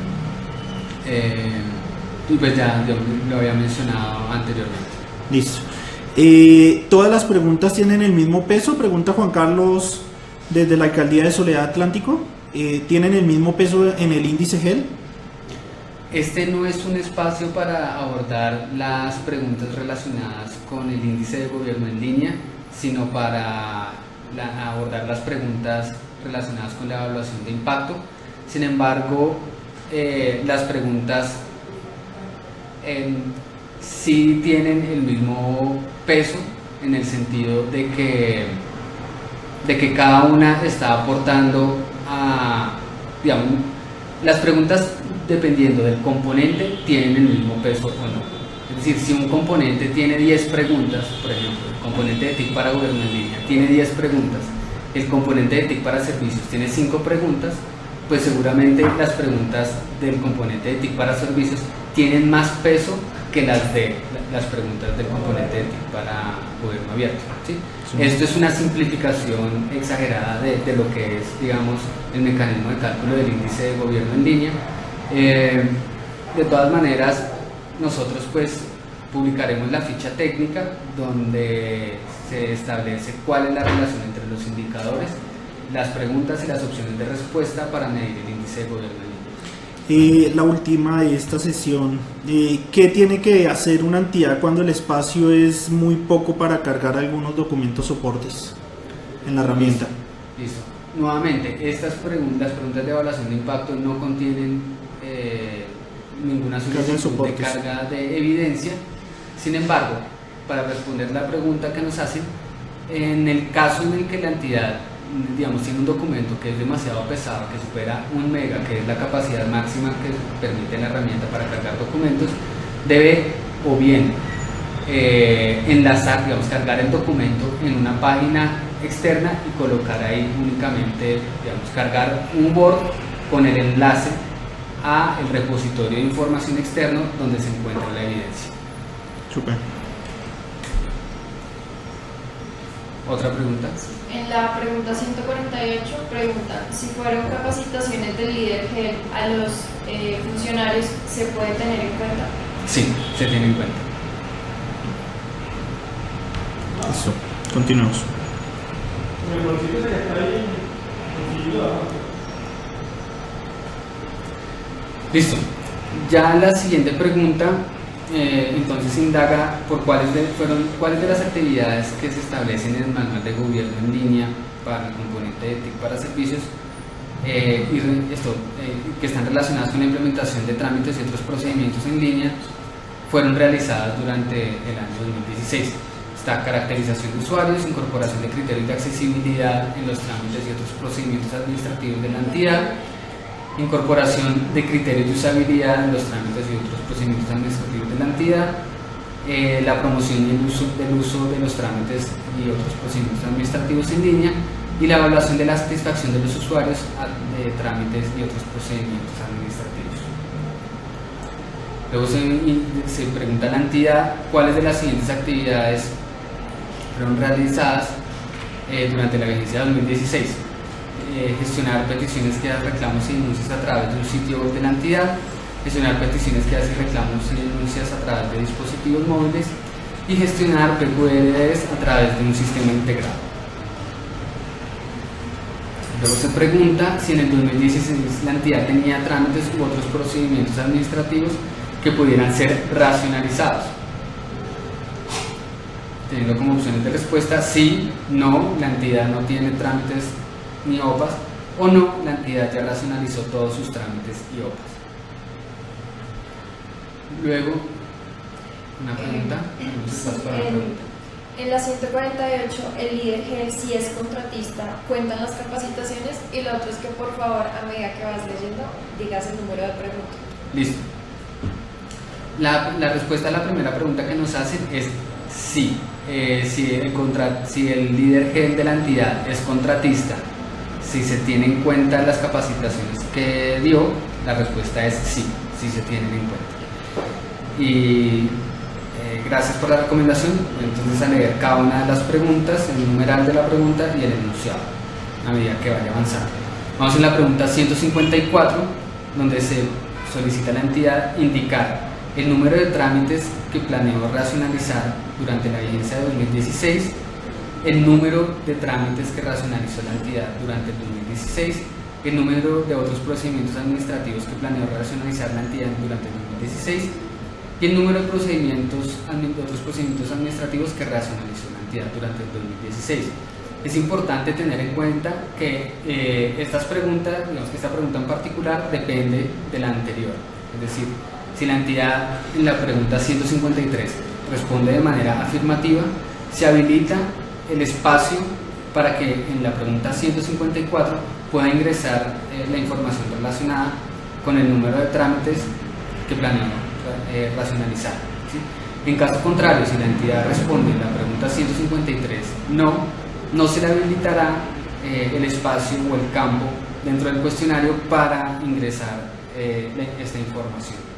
y pues ya yo lo había mencionado anteriormente. Listo. ¿Todas las preguntas tienen el mismo peso? Pregunta Juan Carlos desde la Alcaldía de Soledad Atlántico. ¿Tienen el mismo peso en el índice GEL? Este no es un espacio para abordar las preguntas relacionadas con el índice de gobierno en línea, sino para abordar las preguntas relacionadas con la evaluación de impacto. Sin embargo, las preguntas sí tienen el mismo peso, en el sentido de que cada una está aportando a, digamos, las preguntas, dependiendo del componente, tienen el mismo peso o no. Es decir, si un componente tiene 10 preguntas, por ejemplo, el componente de TIC para gobierno en línea tiene 10 preguntas, el componente de TIC para servicios tiene 5 preguntas, pues seguramente las preguntas del componente de TIC para servicios tienen más peso que las de las preguntas del componente de TIC para gobierno abierto, ¿sí? Sí. Esto es una simplificación exagerada de lo que es, digamos, el mecanismo de cálculo del índice de gobierno en línea. De todas maneras, nosotros pues publicaremos la ficha técnica donde se establece cuál es la relación entre los indicadores, las preguntas y las opciones de respuesta para medir el índice de gobierno en línea. La última de esta sesión, ¿qué tiene que hacer una entidad cuando el espacio es muy poco para cargar algunos documentos soportes en la herramienta? Listo. Nuevamente, las preguntas de evaluación de impacto no contienen ninguna solicitud de carga de evidencia. Sin embargo, para responder la pregunta que nos hacen, en el caso en el que la entidad, digamos, tiene un documento que es demasiado pesado, que supera 1 mega, que es la capacidad máxima que permite la herramienta para cargar documentos, debe o bien enlazar, digamos, cargar el documento en una página externa y colocar ahí únicamente, digamos, cargar un Word con el enlace a el repositorio de información externo donde se encuentra la evidencia. Super. ¿Otra pregunta? En la pregunta 148 preguntan si fueron capacitaciones del líder GEL a los funcionarios, ¿se puede tener en cuenta? Sí, se tiene en cuenta. Eso. Continuamos. Listo. Ya la siguiente pregunta entonces indaga por cuáles de las actividades que se establecen en el manual de gobierno en línea para el componente de TIC para servicios que están relacionadas con la implementación de trámites y otros procedimientos en línea fueron realizadas durante el año 2016. Está caracterización de usuarios, incorporación de criterios de accesibilidad en los trámites y otros procedimientos administrativos de la entidad, incorporación de criterios de usabilidad en los trámites y otros procedimientos administrativos de la entidad, la promoción y el uso de los trámites y otros procedimientos administrativos en línea, y la evaluación de la satisfacción de los usuarios de trámites y otros procedimientos administrativos. Luego se pregunta a la entidad cuáles de las siguientes actividades fueron realizadas durante la vigencia de 2016. Gestionar peticiones, quejas, reclamos y denuncias a través de un sitio web de la entidad, gestionar peticiones, quejas y reclamos y denuncias a través de dispositivos móviles y gestionar PQRs a través de un sistema integrado. Luego se pregunta si en el 2016 la entidad tenía trámites u otros procedimientos administrativos que pudieran ser racionalizados. Teniendo como opciones de respuesta sí, no, la entidad no tiene trámites ni OPAs, o no, la entidad ya racionalizó todos sus trámites y OPAs. Luego, una pregunta. En la 148, el líder GEL, si es contratista, cuentan las capacitaciones, y lo otro es que por favor, a medida que vas leyendo, digas el número de pregunta. Listo. La respuesta a la primera pregunta que nos hacen es sí. Si el líder GEL de la entidad es contratista, si se tienen en cuenta las capacitaciones que dio, la respuesta es sí, sí se tienen en cuenta. Y gracias por la recomendación. Entonces, a leer cada una de las preguntas, el numeral de la pregunta y el enunciado a medida que vaya avanzando. Vamos en la pregunta 154, donde se solicita a la entidad indicar el número de trámites que planeó racionalizar durante la vigencia de 2016, el número de trámites que racionalizó la entidad durante el 2016, el número de otros procedimientos administrativos que planeó racionalizar la entidad durante el 2016 y el número de otros procedimientos administrativos que racionalizó la entidad durante el 2016. Es importante tener en cuenta que estas preguntas, digamos que esta pregunta en particular depende de la anterior. Es decir, si la entidad en la pregunta 153 responde de manera afirmativa, se habilita el espacio para que en la pregunta 154 pueda ingresar la información relacionada con el número de trámites que planeó racionalizar, ¿sí? En caso contrario, si la entidad responde en la pregunta 153 no se le habilitará el espacio o el campo dentro del cuestionario para ingresar esta información.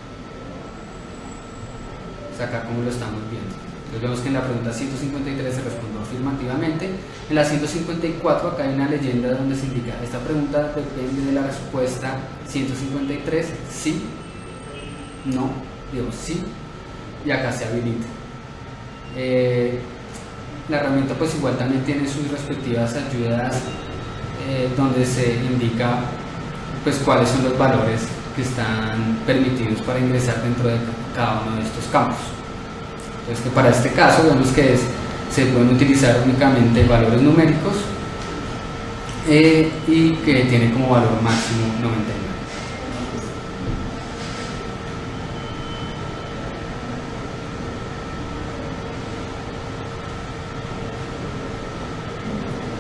O sea, acá como lo estamos viendo. Entonces vemos que en la pregunta 153 se respondió afirmativamente. En la 154 acá hay una leyenda donde se indica: esta pregunta depende de la respuesta 153, sí, no, digo sí, y acá se habilita. La herramienta pues igual también tiene sus respectivas ayudas donde se indica pues cuáles son los valores que están permitidos para ingresar dentro de cada uno de estos campos. Entonces, que para este caso vemos que se pueden utilizar únicamente valores numéricos y que tiene como valor máximo 99.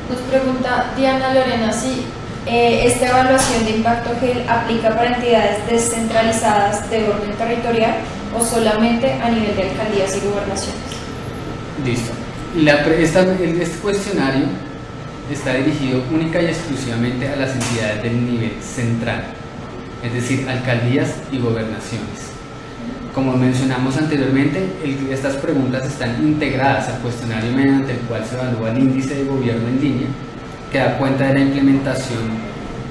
Nos pregunta Diana Lorena si esta evaluación de impacto GEL aplica para entidades descentralizadas de orden territorial o solamente a nivel de alcaldías y gobernaciones. Listo. Este cuestionario está dirigido única y exclusivamente a las entidades del nivel central, es decir, alcaldías y gobernaciones. Como mencionamos anteriormente, estas preguntas están integradas al cuestionario mediante el cual se evalúa el índice de gobierno en línea, que da cuenta de la implementación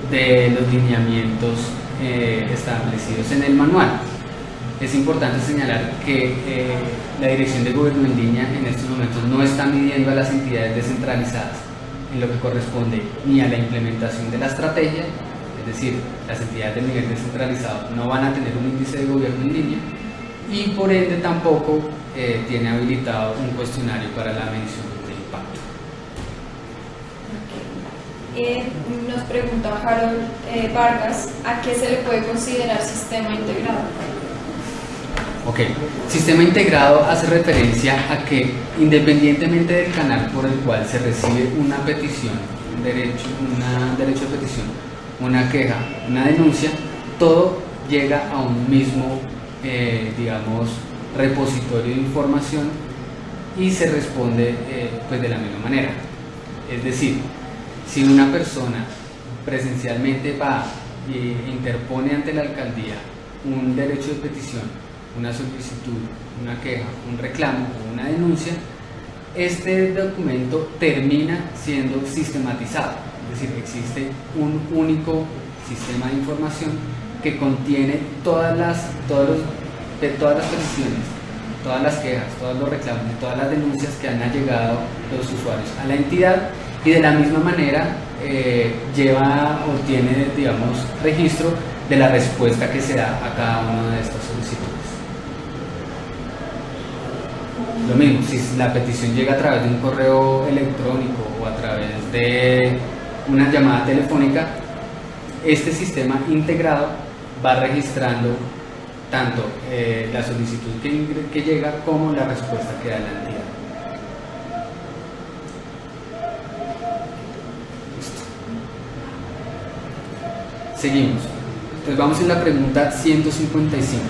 de los lineamientos establecidos en el manual. Es importante señalar que la Dirección de Gobierno en Línea en estos momentos no está midiendo a las entidades descentralizadas en lo que corresponde ni a la implementación de la estrategia, es decir, las entidades del nivel descentralizado no van a tener un índice de gobierno en línea y por ende tampoco tiene habilitado un cuestionario para la medición del impacto. Nos pregunta Harold Vargas, ¿a qué se le puede considerar sistema integrado? Ok, sistema integrado hace referencia a que independientemente del canal por el cual se recibe una petición, un derecho de petición, una queja, una denuncia, todo llega a un mismo, repositorio de información y se responde pues de la misma manera. Es decir, si una persona presencialmente va e interpone ante la alcaldía un derecho de petición, una solicitud, una queja, un reclamo o una denuncia, este documento termina siendo sistematizado, es decir, existe un único sistema de información que contiene todas las peticiones, todas las quejas, todos los reclamos y todas las denuncias que han llegado los usuarios a la entidad y de la misma manera tiene, registro de la respuesta que se da a cada una de estas solicitudes. Lo mismo, si la petición llega a través de un correo electrónico o a través de una llamada telefónica, este sistema integrado va registrando tanto la solicitud que llega como la respuesta que da la entidad. Listo. Seguimos. Entonces vamos en la pregunta 155.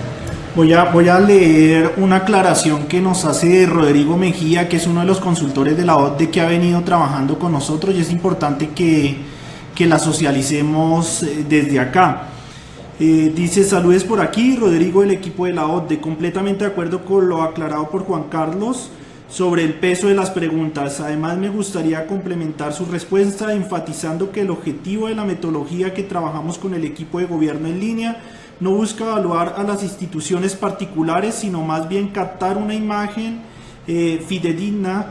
Voy a leer una aclaración que nos hace Rodrigo Mejía, que es uno de los consultores de la ODE que ha venido trabajando con nosotros y es importante que la socialicemos desde acá. Dice: saludes por aquí, Rodrigo del equipo de la ODE, completamente de acuerdo con lo aclarado por Juan Carlos sobre el peso de las preguntas. Además me gustaría complementar su respuesta enfatizando que el objetivo de la metodología que trabajamos con el equipo de gobierno en línea no busca evaluar a las instituciones particulares, sino más bien captar una imagen fidedigna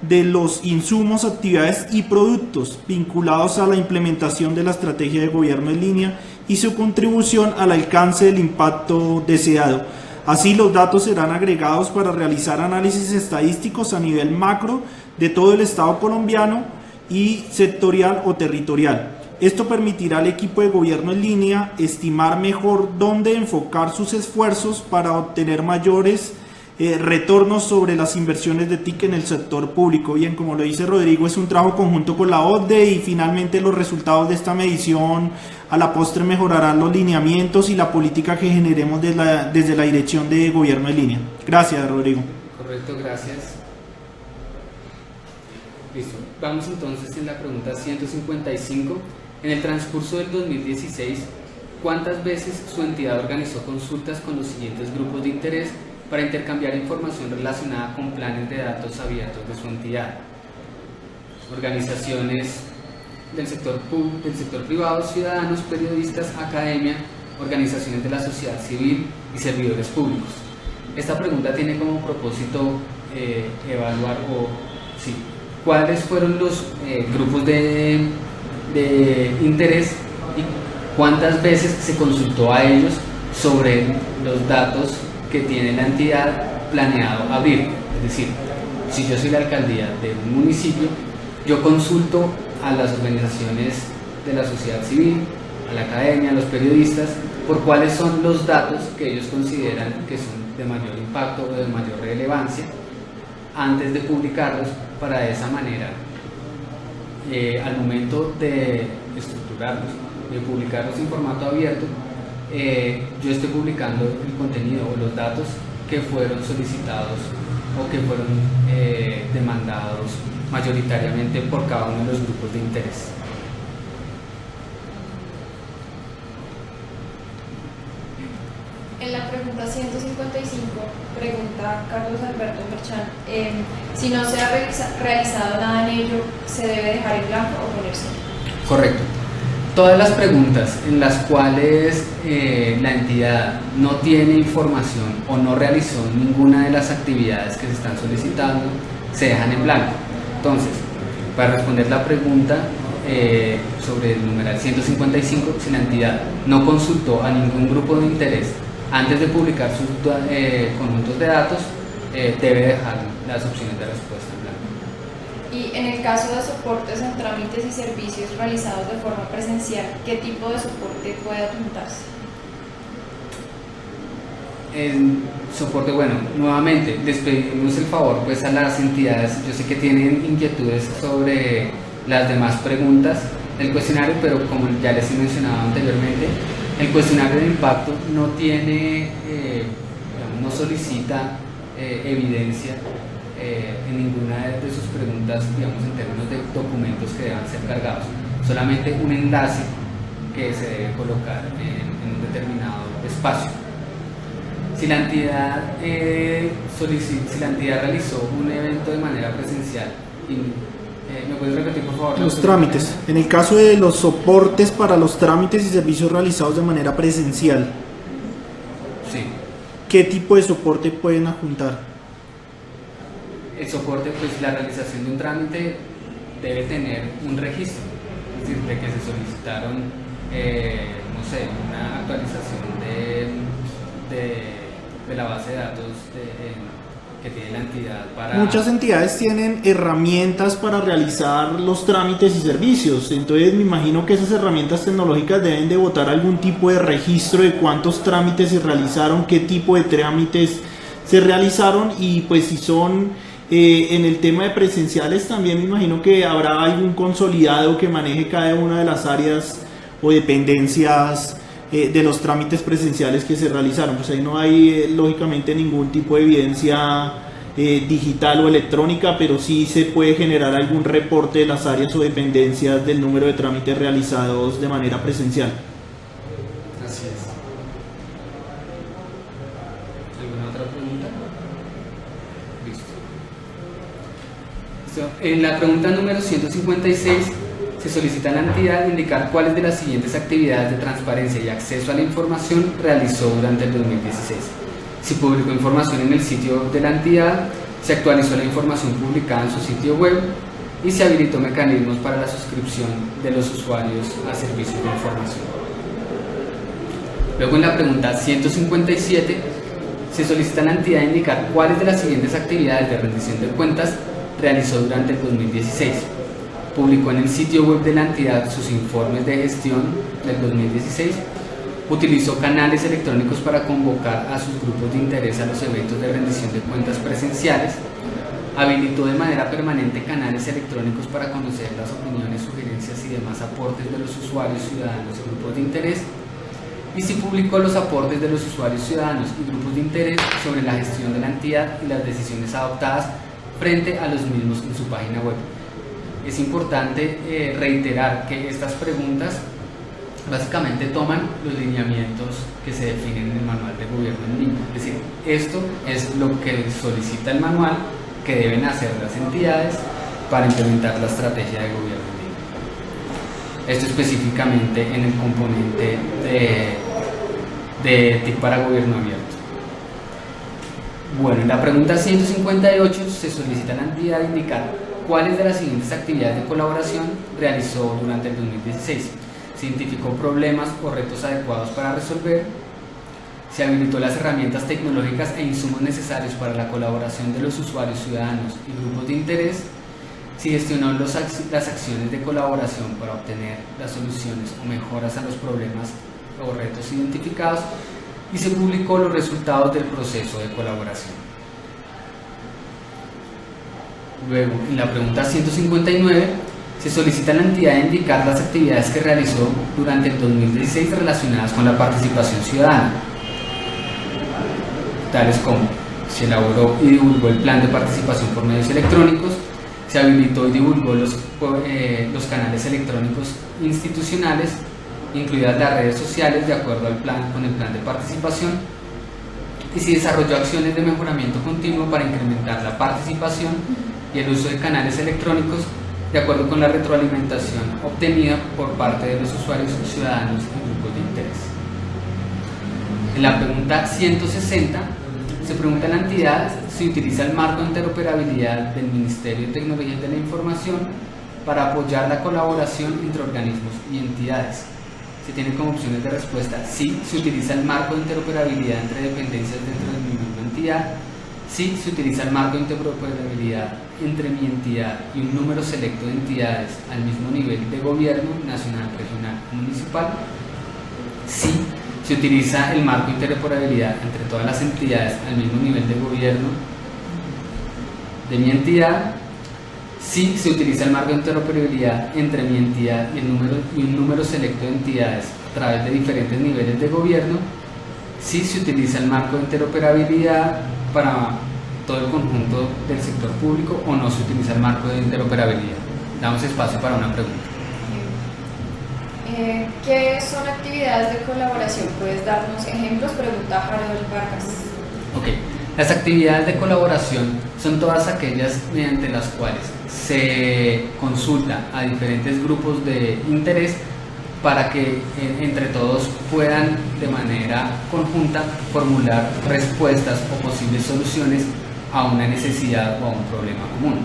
de los insumos, actividades y productos vinculados a la implementación de la estrategia de gobierno en línea y su contribución al alcance del impacto deseado. Así, los datos serán agregados para realizar análisis estadísticos a nivel macro de todo el Estado colombiano y sectorial o territorial. Esto permitirá al equipo de gobierno en línea estimar mejor dónde enfocar sus esfuerzos para obtener mayores retornos sobre las inversiones de TIC en el sector público. Bien, como lo dice Rodrigo, es un trabajo conjunto con la ODE y finalmente los resultados de esta medición a la postre mejorarán los lineamientos y la política que generemos desde la Dirección de Gobierno en Línea. Gracias, Rodrigo. Correcto, gracias. Listo. Vamos entonces en la pregunta 155. En el transcurso del 2016, ¿cuántas veces su entidad organizó consultas con los siguientes grupos de interés para intercambiar información relacionada con planes de datos abiertos de su entidad? Organizaciones del sector privado, ciudadanos, periodistas, academia, organizaciones de la sociedad civil y servidores públicos. Esta pregunta tiene como propósito evaluar cuáles fueron los grupos de interés y cuántas veces se consultó a ellos sobre los datos que tiene la entidad planeado abrir. Es decir, si yo soy la alcaldía de un municipio, yo consulto a las organizaciones de la sociedad civil, a la academia, a los periodistas, por cuáles son los datos que ellos consideran que son de mayor impacto o de mayor relevancia antes de publicarlos, para de esa manera, al momento de estructurarlos, de publicarlos en formato abierto, yo estoy publicando el contenido o los datos que fueron solicitados o que fueron demandados mayoritariamente por cada uno de los grupos de interés. En la pregunta 155 pregunta Carlos Alberto Merchán, si no se ha realizado nada en ello, ¿se debe dejar en blanco o ponerse? Correcto. Todas las preguntas en las cuales la entidad no tiene información o no realizó ninguna de las actividades que se están solicitando se dejan en blanco. Entonces, para responder la pregunta sobre el numeral 155, si la entidad no consultó a ningún grupo de interés antes de publicar sus conjuntos de datos, debe dejar las opciones de respuesta en blanco. Y en el caso de soportes en trámites y servicios realizados de forma presencial, ¿qué tipo de soporte puede adjuntarse? En soporte, bueno, nuevamente les pedimos el favor pues a las entidades, yo sé que tienen inquietudes sobre las demás preguntas del cuestionario, pero como ya les he mencionado anteriormente, el cuestionario de impacto no tiene, no solicita evidencia en ninguna de sus preguntas, digamos, en términos de documentos que deban ser cargados, solamente un enlace que se debe colocar en un determinado espacio. Si la entidad realizó un evento de manera presencial, ¿me puedes repetir por favor? Los trámites. En el caso de los soportes para los trámites y servicios realizados de manera presencial, sí. ¿Qué tipo de soporte pueden adjuntar? El soporte, pues la realización de un trámite debe tener un registro, es decir, de que se solicitaron, no sé, una actualización de la base de datos que tiene la entidad para... Muchas entidades tienen herramientas para realizar los trámites y servicios, entonces me imagino que esas herramientas tecnológicas deben de botar algún tipo de registro de cuántos trámites se realizaron, qué tipo de trámites se realizaron, y pues si son en el tema de presenciales también me imagino que habrá algún consolidado que maneje cada una de las áreas o dependencias de los trámites presenciales que se realizaron. Pues ahí no hay lógicamente ningún tipo de evidencia digital o electrónica, pero sí se puede generar algún reporte de las áreas o dependencias del número de trámites realizados de manera presencial. Así es. ¿Alguna otra pregunta? Listo. En la pregunta número 156 se solicita a la entidad indicar cuáles de las siguientes actividades de transparencia y acceso a la información realizó durante el 2016. Si publicó información en el sitio de la entidad, se actualizó la información publicada en su sitio web y se habilitó mecanismos para la suscripción de los usuarios a servicios de información. Luego en la pregunta 157 se solicita a la entidad indicar cuáles de las siguientes actividades de rendición de cuentas realizó durante el 2016. Publicó en el sitio web de la entidad sus informes de gestión del 2016, utilizó canales electrónicos para convocar a sus grupos de interés a los eventos de rendición de cuentas presenciales, habilitó de manera permanente canales electrónicos para conocer las opiniones, sugerencias y demás aportes de los usuarios, ciudadanos y grupos de interés, y si publicó los aportes de los usuarios, ciudadanos y grupos de interés sobre la gestión de la entidad y las decisiones adoptadas frente a los mismos en su página web. Es importante reiterar que estas preguntas básicamente toman los lineamientos que se definen en el manual de gobierno en línea. Es decir, esto es lo que solicita el manual que deben hacer las entidades para implementar la estrategia de gobierno en línea. Esto específicamente en el componente de TIC para gobierno abierto. Bueno, en la pregunta 158 se solicita a la entidad indicar cuáles de las siguientes actividades de colaboración realizó durante el 2016. Se identificó problemas o retos adecuados para resolver, se habilitó las herramientas tecnológicas e insumos necesarios para la colaboración de los usuarios, ciudadanos y grupos de interés, se gestionó las acciones de colaboración para obtener las soluciones o mejoras a los problemas o retos identificados, y se publicó los resultados del proceso de colaboración. Luego, en la pregunta 159, se solicita a la entidad indicar las actividades que realizó durante el 2016 relacionadas con la participación ciudadana, tales como se elaboró y divulgó el plan de participación por medios electrónicos, se habilitó y divulgó los canales electrónicos institucionales, incluidas las redes sociales de acuerdo con el plan de participación, y se desarrolló acciones de mejoramiento continuo para incrementar la participación y el uso de canales electrónicos de acuerdo con la retroalimentación obtenida por parte de los usuarios, ciudadanos y grupos de interés. En la pregunta 160 se pregunta a la entidad si utiliza el marco de interoperabilidad del Ministerio de Tecnologías de la Información para apoyar la colaboración entre organismos y entidades. Se tiene como opciones de respuesta: sí, se utiliza el marco de interoperabilidad entre dependencias dentro de mi misma entidad; sí, se utiliza el marco de interoperabilidad entre mi entidad y un número selecto de entidades al mismo nivel de gobierno, nacional, regional o municipal; sí, se utiliza el marco de interoperabilidad entre todas las entidades al mismo nivel de gobierno de mi entidad; sí, se utiliza el marco de interoperabilidad entre mi entidad y un número selecto de entidades a través de diferentes niveles de gobierno; sí, se utiliza el marco de interoperabilidad para todo el conjunto del sector público, o no se utiliza el marco de interoperabilidad. Damos espacio para una pregunta. ¿Qué son actividades de colaboración? ¿Puedes darnos ejemplos? Pregunta Harold Vargas. Ok, las actividades de colaboración son todas aquellas mediante las cuales se consulta a diferentes grupos de interés para que entre todos puedan de manera conjunta formular respuestas o posibles soluciones a una necesidad o a un problema común.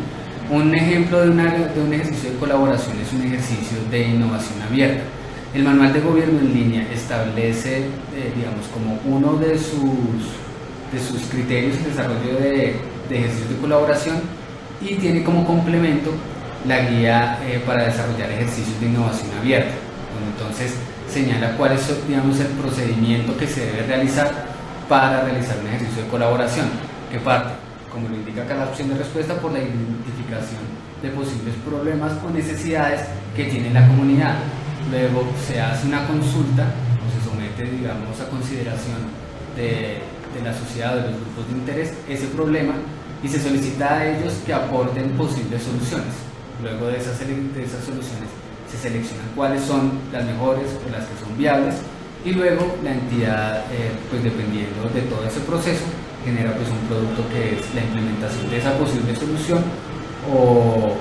Un ejemplo de un ejercicio de colaboración es un ejercicio de innovación abierta. El manual de gobierno en línea establece, digamos, como uno de sus criterios de desarrollo de ejercicios de colaboración, y tiene como complemento la guía para desarrollar ejercicios de innovación abierta, donde entonces señala cuál es, digamos, el procedimiento que se debe realizar para realizar un ejercicio de colaboración, que parte, como lo indica acá la opción de respuesta, por la identificación de posibles problemas o necesidades que tiene la comunidad. Luego se hace una consulta o se somete, digamos, a consideración de la sociedad o de los grupos de interés ese problema, y se solicita a ellos que aporten posibles soluciones. Luego de esas soluciones se seleccionan cuáles son las mejores o las que son viables, y luego la entidad, pues dependiendo de todo ese proceso, genera pues un producto que es la implementación de esa posible solución o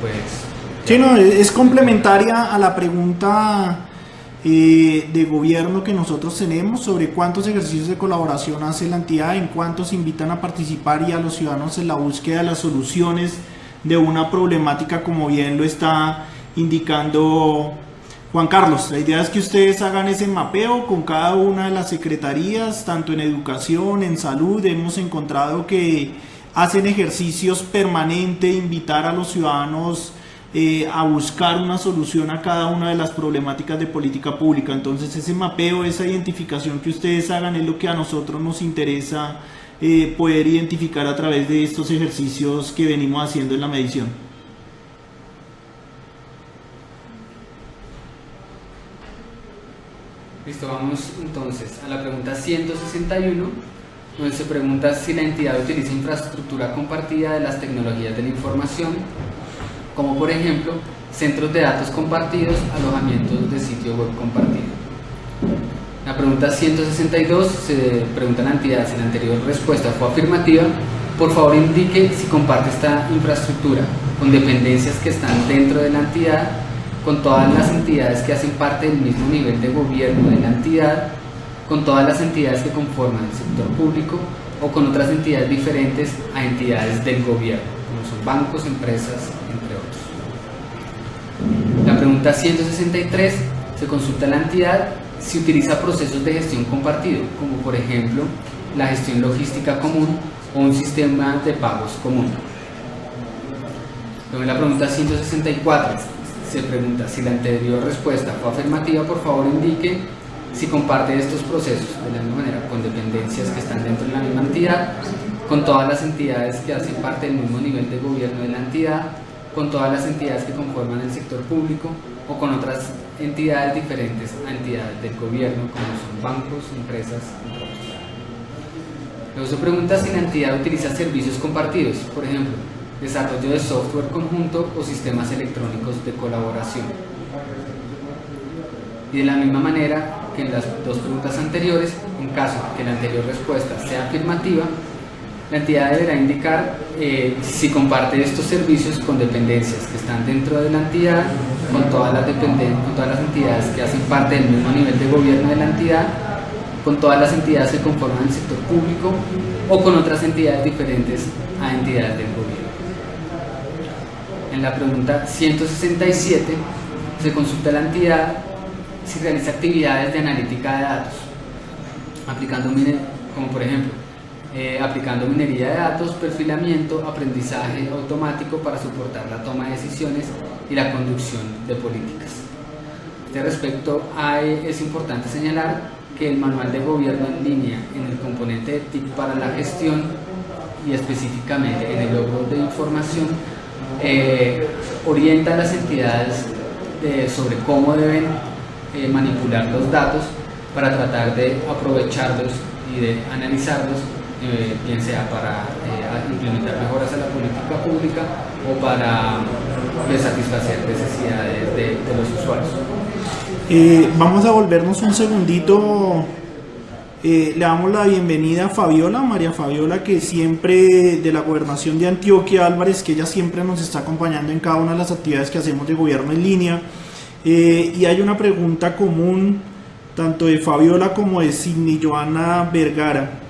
pues... Sí, no, es complementaria a la pregunta de gobierno que nosotros tenemos sobre cuántos ejercicios de colaboración hace la entidad, en cuántos invitan a participar y a los ciudadanos en la búsqueda de las soluciones de una problemática, como bien lo está indicando Juan Carlos. La idea es que ustedes hagan ese mapeo con cada una de las secretarías, tanto en educación, en salud. Hemos encontrado que hacen ejercicios permanentes, invitar a los ciudadanos a buscar una solución a cada una de las problemáticas de política pública. Entonces ese mapeo, esa identificación que ustedes hagan es lo que a nosotros nos interesa poder identificar a través de estos ejercicios que venimos haciendo en la medición. Listo, vamos entonces a la pregunta 161, donde se pregunta si la entidad utiliza infraestructura compartida de las tecnologías de la información, como por ejemplo centros de datos compartidos, alojamientos de sitio web compartido. La pregunta 162 se pregunta a la entidad si la anterior respuesta fue afirmativa. Por favor indique si comparte esta infraestructura con dependencias que están dentro de la entidad, con todas las entidades que hacen parte del mismo nivel de gobierno de la entidad, con todas las entidades que conforman el sector público, o con otras entidades diferentes a entidades del gobierno, como son bancos, empresas, entre otros. La pregunta 163 se consulta a la entidad si utiliza procesos de gestión compartido, como por ejemplo la gestión logística común o un sistema de pagos común. Luego en la pregunta 164 se pregunta si la anterior respuesta fue afirmativa. Por favor indique si comparte estos procesos de la misma manera con dependencias que están dentro de la misma entidad, con todas las entidades que hacen parte del mismo nivel de gobierno de la entidad, con todas las entidades que conforman el sector público, o con otras entidades diferentes a entidades del gobierno, como son bancos, empresas, entre otros. Luego se pregunta si la entidad utiliza servicios compartidos, por ejemplo, desarrollo de software conjunto o sistemas electrónicos de colaboración. Y de la misma manera que en las dos preguntas anteriores, en caso que la anterior respuesta sea afirmativa, La entidad deberá indicar si comparte estos servicios con dependencias que están dentro de la entidad, con todas las entidades que hacen parte del mismo nivel de gobierno de la entidad, con todas las entidades que conforman el sector público o con otras entidades diferentes a entidades del gobierno. En la pregunta 167 se consulta a la entidad si realiza actividades de analítica de datos, como por ejemplo aplicando minería de datos, perfilamiento, aprendizaje automático para soportar la toma de decisiones y la conducción de políticas. A este respecto, es importante señalar que el manual de gobierno en línea en el componente de TIC para la gestión y específicamente en el logro de información orienta a las entidades sobre cómo deben manipular los datos para tratar de aprovecharlos y de analizarlos, bien sea para implementar mejoras a la política pública o para satisfacer necesidades de los usuarios. Vamos a volvernos un segundito. Le damos la bienvenida a Fabiola, María Fabiola, que siempre de la Gobernación de Antioquia, Álvarez, que ella siempre nos está acompañando en cada una de las actividades que hacemos de gobierno en línea. Y hay una pregunta común, tanto de Fabiola como de Sidney Joana Vergara,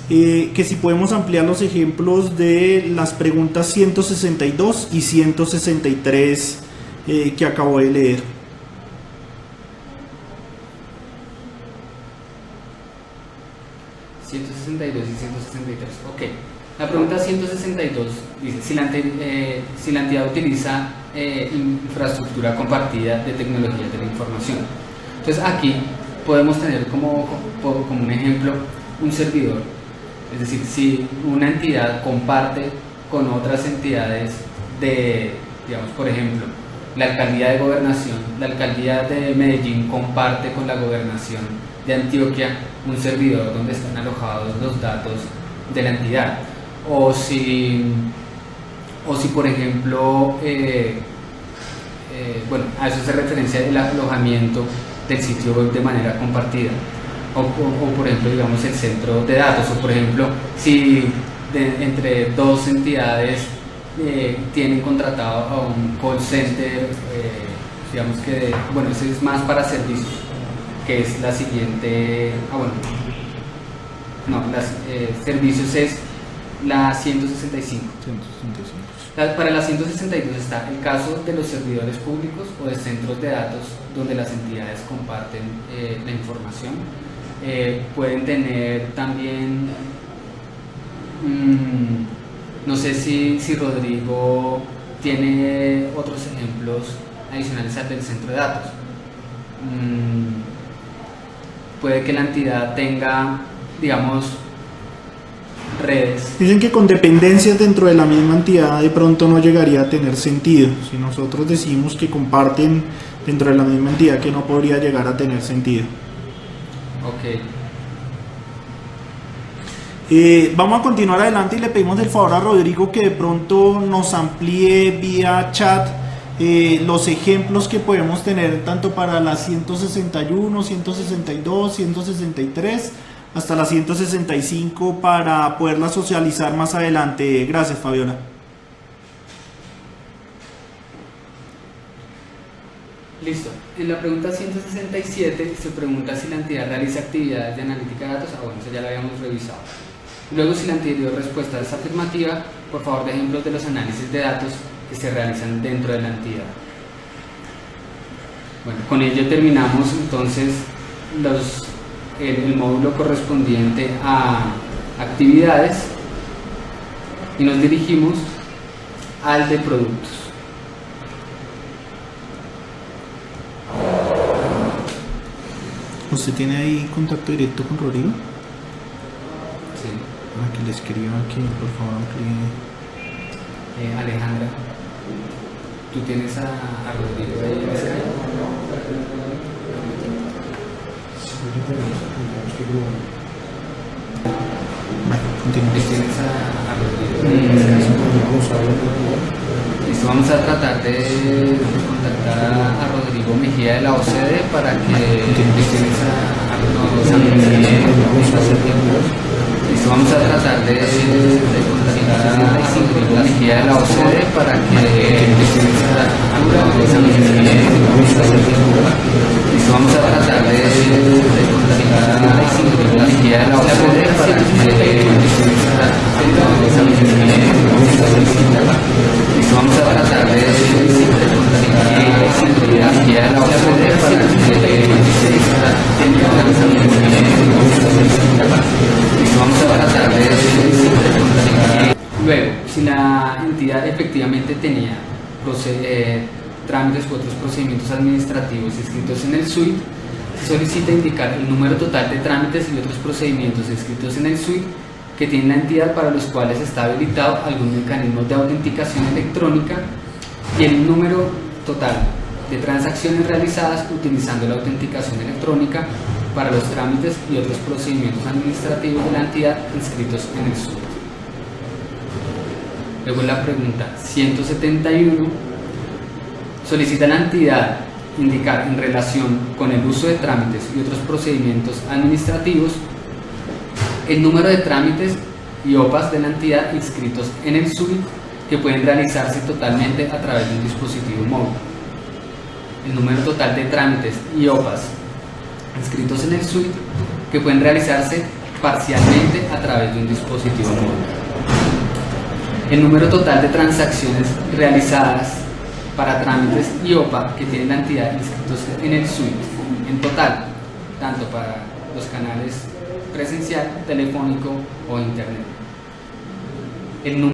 que si podemos ampliar los ejemplos de las preguntas 162 y 163 que acabo de leer. ...162 y 163. Ok. La pregunta 162 dice si la entidad utiliza infraestructura compartida de tecnologías de la información. Entonces aquí podemos tener como un ejemplo un servidor. Es decir, si una entidad comparte con otras entidades digamos, por ejemplo, la alcaldía de Gobernación, la alcaldía de Medellín comparte con la gobernación de Antioquia un servidor donde están alojados los datos de la entidad, o si por ejemplo, bueno, a eso se referencia el alojamiento del sitio web de manera compartida, o por ejemplo, digamos, el centro de datos, o por ejemplo, si entre dos entidades tienen contratado a un call center, digamos que, bueno, eso es más para servicios, que es la siguiente, servicios es la 165. Para la 162 está el caso de los servidores públicos o de centros de datos donde las entidades comparten la información. Pueden tener también, no sé si Rodrigo tiene otros ejemplos adicionales al del centro de datos. Puede que la entidad tenga, digamos, redes. Dicen que con dependencias dentro de la misma entidad de pronto no llegaría a tener sentido. Si nosotros decimos que comparten dentro de la misma entidad, que no podría llegar a tener sentido. Ok. Vamos a continuar adelante y le pedimos el favor a Rodrigo que de pronto nos amplíe vía chat los ejemplos que podemos tener tanto para la 161, 162, 163 hasta la 165 para poderla socializar más adelante. Gracias, Fabiola. Listo. En la pregunta 167 se pregunta si la entidad realiza actividades de analítica de datos. Bueno, eso ya lo habíamos revisado. Luego, si la anterior respuesta es afirmativa, por favor, de ejemplos de los análisis de datos que se realizan dentro de la entidad. Bueno, con ello terminamos entonces el módulo correspondiente a actividades y nos dirigimos al de productos. ¿Usted tiene ahí contacto directo con Rodrigo? Sí. Para que le escriba aquí, por favor, amplíe. Alejandra, ¿tú tienes a Rodrigo ahí en Skype? Bueno, continuamos. ¿Tienes a Rodrigo? Listo, vamos a tratar de contactar a Rodrigo Mejía de la OCDE para que tienes a Rodrigo. Listo, Vamos a tratar de contabilizar la sincrología de la OCDE para que vamos a tratar de contabilizar la sincrología de la OCDE para que vamos a tratar de sincrología de la OCDE para vamos a tratar de luego, si la entidad efectivamente tenía trámites u otros procedimientos administrativos inscritos en el SUIT, se solicita indicar el número total de trámites y otros procedimientos inscritos en el SUIT que tiene la entidad para los cuales está habilitado algún mecanismo de autenticación electrónica y el número total de transacciones realizadas utilizando la autenticación electrónica para los trámites y otros procedimientos administrativos de la entidad inscritos en el SUIT. Luego la pregunta 171 solicita a la entidad indicar en relación con el uso de trámites y otros procedimientos administrativos el número de trámites y OPAs de la entidad inscritos en el SUIT que pueden realizarse totalmente a través de un dispositivo móvil. El número total de trámites y OPAs inscritos en el SUIT que pueden realizarse parcialmente a través de un dispositivo móvil. El número total de transacciones realizadas para trámites y OPA que tiene la entidad inscritos en el SUIT en total, tanto para los canales presencial, telefónico o internet. El número